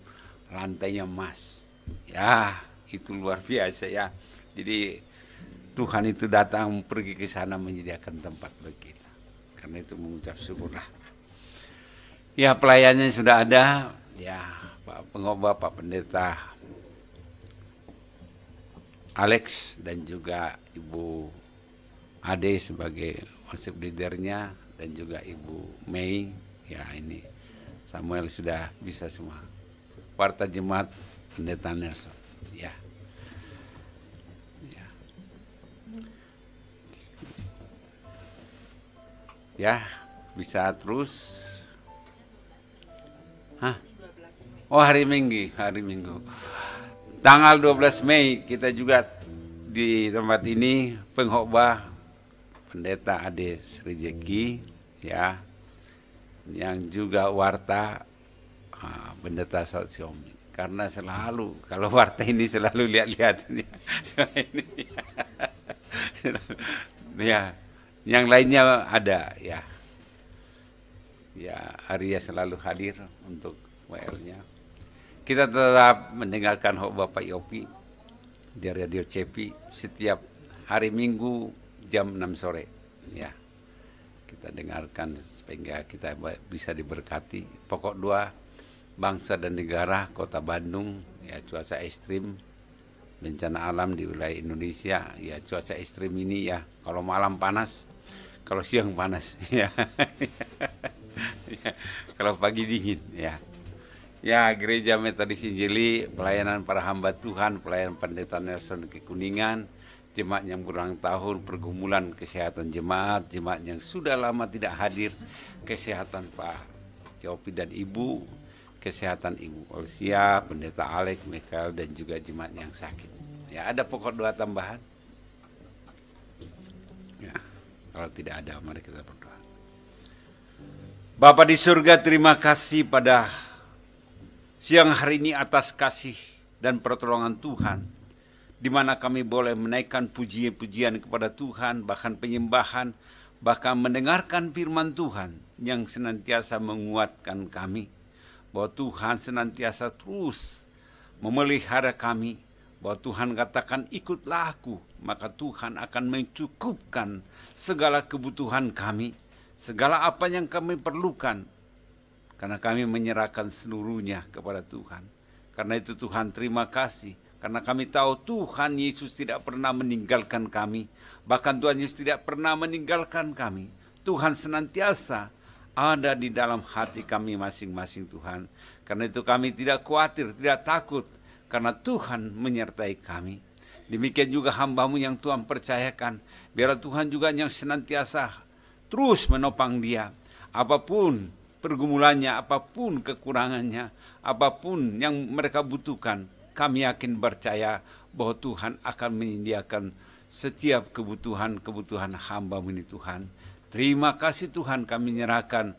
lantainya emas. Ya, itu luar biasa ya. Jadi Tuhan itu datang pergi ke sana menyediakan tempat bagi kita. Karena itu mengucap syukurlah. Ya, pelayannya sudah ada. Ya, Pak Pengkhotbah, Pak Pendeta Alex dan juga Ibu Ade sebagai worship leadernya, dan juga Ibu Mei. Ya, ini Samuel sudah bisa semua. Warta Jemaat Pendeta Nelson. Ya. Ya. Ya, bisa terus. Hah? Oh, hari Minggu. Tanggal 12 Mei kita juga di tempat ini pengkhotbah Pendeta Ade Srijeki, ya, yang juga warta Pendeta Saud Siomi. Karena selalu kalau warta ini selalu lihat-lihat ini, ya, yang lainnya ada, ya. Ya, Arya selalu hadir untuk WL-nya. Kita tetap mendengarkan khotbah Pak Yopi di Radio CEPI setiap hari Minggu jam 6 sore. Ya, kita dengarkan sehingga kita bisa diberkati. Pokok 2, bangsa dan negara Kota Bandung, ya, cuaca ekstrim, bencana alam di wilayah Indonesia. Ya, cuaca ekstrim ini, ya, kalau malam panas, kalau siang panas, ya. Ya, kalau pagi dingin, ya. Ya, Gereja Metodis Injili, pelayanan para hamba Tuhan, pelayanan Pendeta Nelson Kekuningan, jemaat yang berulang tahun, pergumulan kesehatan jemaat yang sudah lama tidak hadir, kesehatan Pak Yopi dan Ibu, kesehatan Ibu Olsia, Pendeta Alek, Mikael, dan juga jemaat yang sakit. Ya, ada pokok 2 tambahan? Ya, kalau tidak ada, mari kita berdoa. Bapa di surga, terima kasih pada siang hari ini atas kasih dan pertolongan Tuhan, di mana kami boleh menaikkan puji-pujian kepada Tuhan, bahkan penyembahan, bahkan mendengarkan firman Tuhan yang senantiasa menguatkan kami, bahwa Tuhan senantiasa terus memelihara kami, bahwa Tuhan katakan ikutlah aku, maka Tuhan akan mencukupkan segala kebutuhan kami, segala apa yang kami perlukan, karena kami menyerahkan seluruhnya kepada Tuhan. Karena itu Tuhan terima kasih. Karena kami tahu Tuhan Yesus tidak pernah meninggalkan kami. Bahkan Tuhan Yesus tidak pernah meninggalkan kami. Tuhan senantiasa ada di dalam hati kami masing-masing Tuhan. Karena itu kami tidak khawatir, tidak takut. Karena Tuhan menyertai kami. Demikian juga hamba-Mu yang Tuhan percayakan. Biarlah Tuhan juga yang senantiasa terus menopang dia. Apapun pergumulannya, apapun kekurangannya, apapun yang mereka butuhkan, kami yakin percaya bahwa Tuhan akan menyediakan setiap kebutuhan hamba-Mu ini Tuhan. Terima kasih Tuhan, kami menyerahkan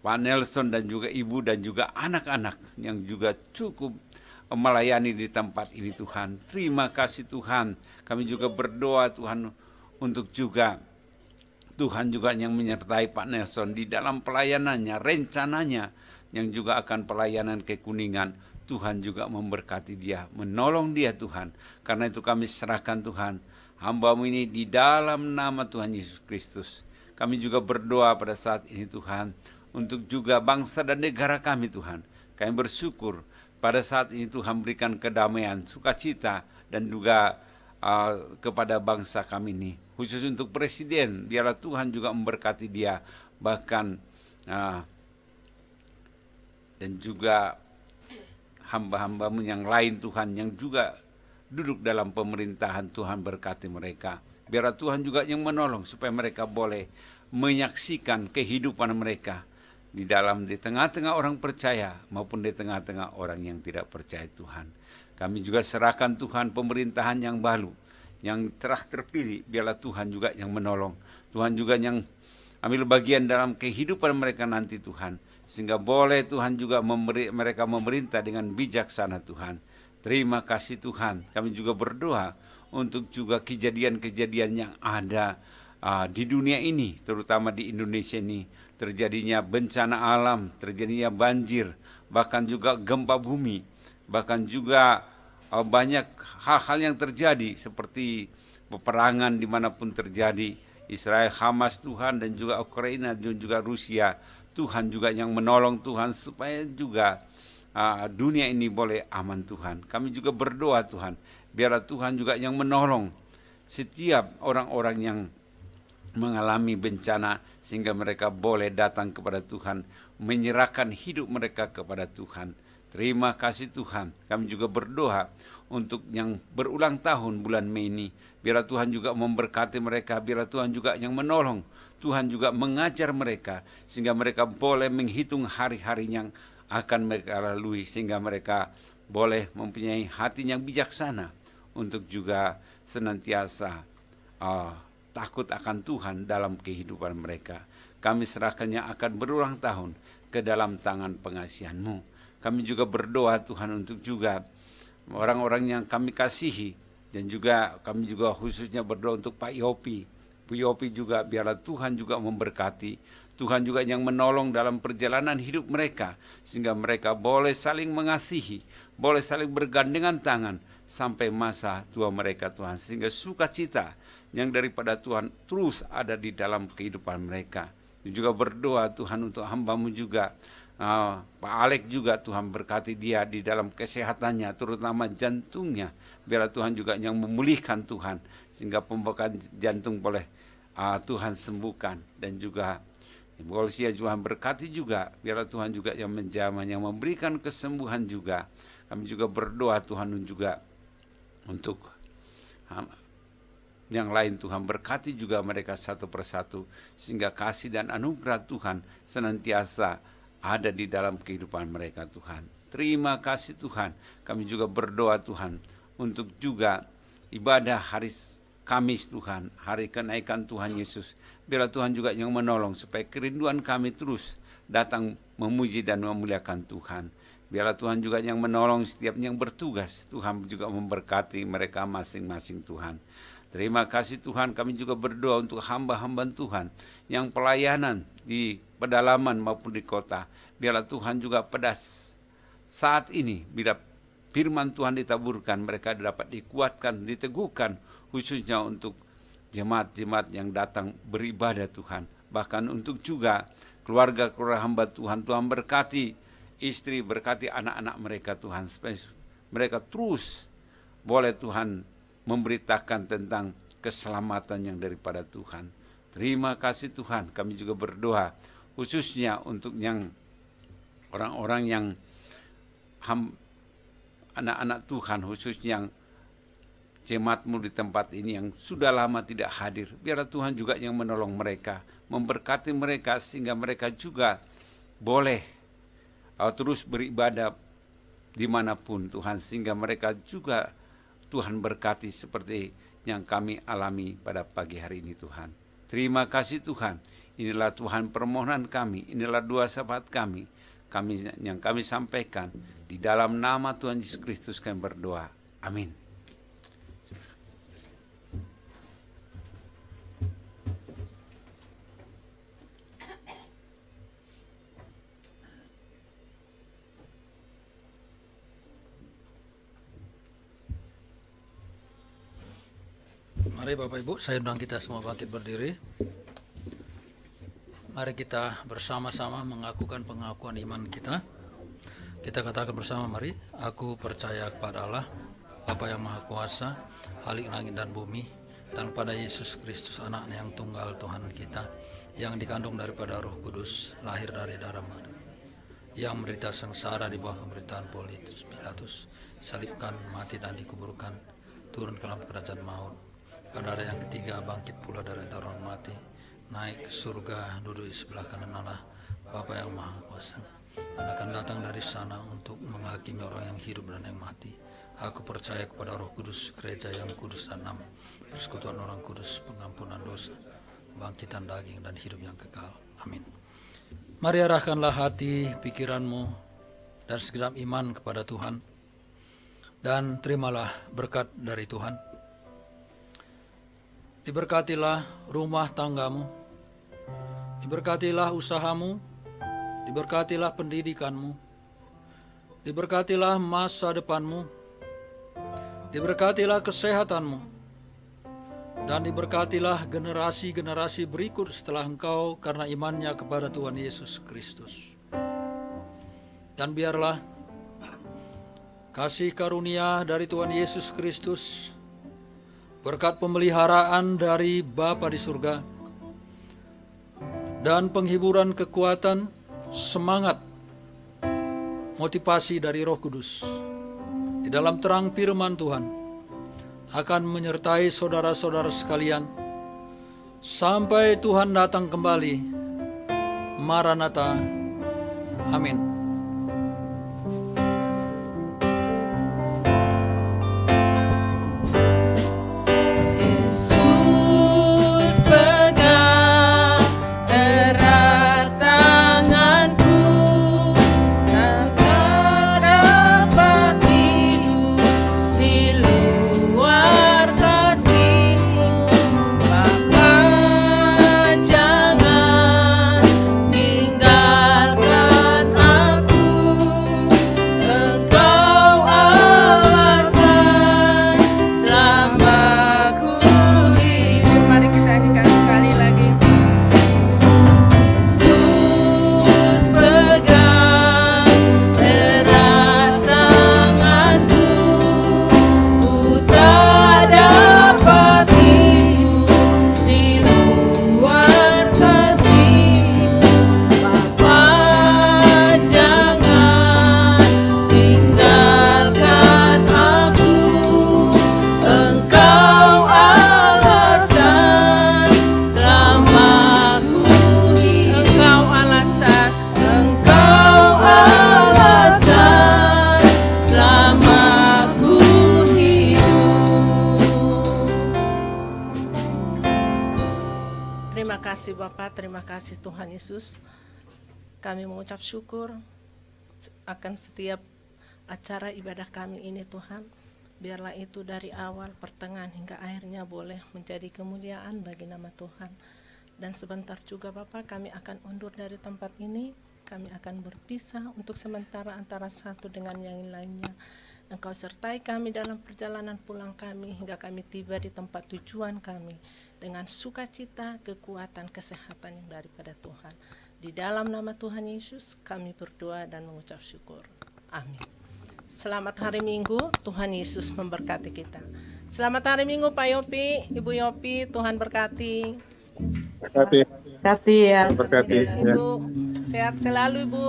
Pak Nelson dan juga Ibu dan juga anak-anak yang juga cukup melayani di tempat ini Tuhan. Terima kasih Tuhan, kami juga berdoa Tuhan untuk juga Tuhan juga yang menyertai Pak Nelson di dalam pelayanannya, rencananya yang juga akan pelayanan Kekuningan. Tuhan juga memberkati dia, menolong dia Tuhan. Karena itu kami serahkan Tuhan, hamba-Mu ini di dalam nama Tuhan Yesus Kristus. Kami juga berdoa pada saat ini Tuhan, untuk juga bangsa dan negara kami Tuhan. Kami bersyukur pada saat ini Tuhan berikan kedamaian, sukacita, dan juga kepada bangsa kami ini. Khusus untuk presiden, biarlah Tuhan juga memberkati dia, bahkan dan juga hamba-hamba-Mu yang lain Tuhan, yang juga duduk dalam pemerintahan. Tuhan berkati mereka, biarlah Tuhan juga yang menolong supaya mereka boleh menyaksikan kehidupan mereka di tengah-tengah orang percaya maupun di tengah-tengah orang yang tidak percaya Tuhan. Kami juga serahkan Tuhan pemerintahan yang baru, yang telah terpilih, biarlah Tuhan juga yang menolong. Tuhan juga yang ambil bagian dalam kehidupan mereka nanti Tuhan. Sehingga boleh Tuhan juga mereka memerintah dengan bijaksana Tuhan. Terima kasih Tuhan. Kami juga berdoa untuk juga kejadian-kejadian yang ada di dunia ini, terutama di Indonesia ini. Terjadinya bencana alam, terjadinya banjir, bahkan juga gempa bumi, bahkan juga banyak hal-hal yang terjadi seperti peperangan dimanapun terjadi, Israel, Hamas Tuhan, dan juga Ukraina dan juga Rusia. Tuhan juga yang menolong Tuhan supaya juga dunia ini boleh aman Tuhan. Kami juga berdoa Tuhan, biarlah Tuhan juga yang menolong setiap orang-orang yang mengalami bencana, sehingga mereka boleh datang kepada Tuhan, menyerahkan hidup mereka kepada Tuhan. Terima kasih Tuhan. Kami juga berdoa untuk yang berulang tahun bulan Mei ini. Biarlah Tuhan juga memberkati mereka. Biarlah Tuhan juga yang menolong. Tuhan juga mengajar mereka sehingga mereka boleh menghitung hari-hari yang akan mereka lalui, sehingga mereka boleh mempunyai hati yang bijaksana untuk juga senantiasa takut akan Tuhan dalam kehidupan mereka. Kami serahkannya akan berulang tahun ke dalam tangan pengasihan-Mu. Kami juga berdoa Tuhan untuk juga orang-orang yang kami kasihi, dan juga kami juga khususnya berdoa untuk Pak Yopi. Bu Yopi juga biarlah Tuhan juga memberkati. Tuhan juga yang menolong dalam perjalanan hidup mereka, sehingga mereka boleh saling mengasihi, boleh saling bergandengan tangan sampai masa tua mereka Tuhan, sehingga sukacita yang daripada Tuhan terus ada di dalam kehidupan mereka. Juga berdoa Tuhan untuk hamba-Mu juga, Pak Alek juga Tuhan berkati dia di dalam kesehatannya, terutama jantungnya. Biarlah Tuhan juga yang memulihkan Tuhan, sehingga pembekalan jantung boleh Tuhan sembuhkan. Dan juga Bolsia Tuhan berkati juga, biarlah Tuhan juga yang menjamah, yang memberikan kesembuhan juga. Kami juga berdoa Tuhan juga untuk yang lain, Tuhan berkati juga mereka satu persatu, sehingga kasih dan anugerah Tuhan senantiasa ada di dalam kehidupan mereka Tuhan. Terima kasih Tuhan. Kami juga berdoa Tuhan untuk juga ibadah hari Kamis Tuhan, hari kenaikan Tuhan Yesus. Biarlah Tuhan juga yang menolong supaya kerinduan kami terus datang memuji dan memuliakan Tuhan. Biarlah Tuhan juga yang menolong setiap yang bertugas. Tuhan juga memberkati mereka masing-masing Tuhan. Terima kasih Tuhan. Kami juga berdoa untuk hamba-hamba Tuhan yang pelayanan di pedalaman maupun di kota. Biarlah Tuhan juga pada saat ini, bila firman Tuhan ditaburkan, mereka dapat dikuatkan, diteguhkan, khususnya untuk jemaat-jemaat yang datang beribadah Tuhan. Bahkan untuk juga keluarga-keluarga hamba Tuhan. Tuhan berkati istri, berkati anak-anak mereka Tuhan, supaya mereka terus boleh Tuhan memberitakan tentang keselamatan yang daripada Tuhan. Terima kasih Tuhan. Kami juga berdoa khususnya untuk yang orang-orang yang anak-anak Tuhan, khususnya yang jemaat-Mu di tempat ini yang sudah lama tidak hadir. Biarlah Tuhan juga yang menolong mereka, memberkati mereka, sehingga mereka juga boleh terus beribadah dimanapun Tuhan, sehingga mereka juga Tuhan berkati seperti yang kami alami pada pagi hari ini Tuhan. Terima kasih Tuhan. Inilah Tuhan permohonan kami, inilah doa syafaat kami yang kami sampaikan. Di dalam nama Tuhan Yesus Kristus kami berdoa. Amin. Mari Bapak Ibu, saya undang kita semua bangkit berdiri. Mari kita bersama-sama mengakukan pengakuan iman kita. Kita katakan bersama, mari. Aku percaya kepada Allah, Bapa yang Maha Kuasa, Khalik langit dan bumi, dan pada Yesus Kristus anaknya yang tunggal Tuhan kita, yang dikandung daripada Roh Kudus, lahir dari darah Maria, yang menderita sengsara di bawah pemerintahan Pontius Pilatus, salibkan, mati dan dikuburkan, turun ke dalam kerajaan maut. Pada hari yang ketiga bangkit pula dari antara orang mati, naik ke surga, duduk di sebelah kanan Allah Bapa yang Maha Kuasa, dan akan datang dari sana untuk menghakimi orang yang hidup dan yang mati. Aku percaya kepada Roh Kudus, gereja yang kudus dan am, persekutuan orang kudus, pengampunan dosa, bangkitan daging dan hidup yang kekal. Amin. Mari arahkanlah hati, pikiranmu dan segenap iman kepada Tuhan, dan terimalah berkat dari Tuhan. Diberkatilah rumah tanggamu, diberkatilah usahamu, diberkatilah pendidikanmu, diberkatilah masa depanmu, diberkatilah kesehatanmu, dan diberkatilah generasi-generasi berikut setelah engkau karena imannya kepada Tuhan Yesus Kristus. Dan biarlah kasih karunia dari Tuhan Yesus Kristus, berkat pemeliharaan dari Bapa di surga, dan penghiburan kekuatan, semangat, motivasi dari Roh Kudus di dalam terang firman Tuhan akan menyertai saudara-saudara sekalian sampai Tuhan datang kembali. Maranatha. Amin. Terima kasih Bapak, terima kasih Tuhan Yesus. Kami mengucap syukur akan setiap acara ibadah kami ini Tuhan. Biarlah itu dari awal, pertengahan hingga akhirnya boleh menjadi kemuliaan bagi nama Tuhan. Dan sebentar juga Bapak, kami akan undur dari tempat ini. Kami akan berpisah untuk sementara antara satu dengan yang lainnya. Engkau sertai kami dalam perjalanan pulang kami hingga kami tiba di tempat tujuan kami dengan sukacita, kekuatan, kesehatan yang daripada Tuhan. Di dalam nama Tuhan Yesus kami berdoa dan mengucap syukur. Amin. Selamat hari Minggu, Tuhan Yesus memberkati kita. Selamat hari Minggu Pak Yopi, Ibu Yopi, Tuhan berkati. Berkati ya. Berkati. Ibu, sehat selalu Ibu.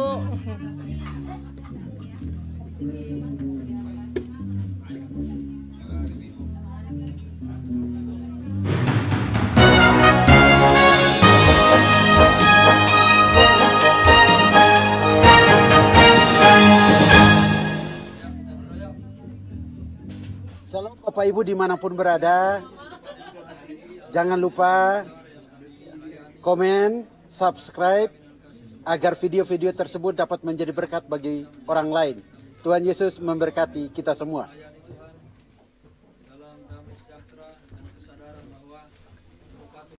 Shalom Bapak Ibu dimanapun berada. Jangan lupa komen, subscribe agar video-video tersebut dapat menjadi berkat bagi orang lain. Tuhan Yesus memberkati kita semua.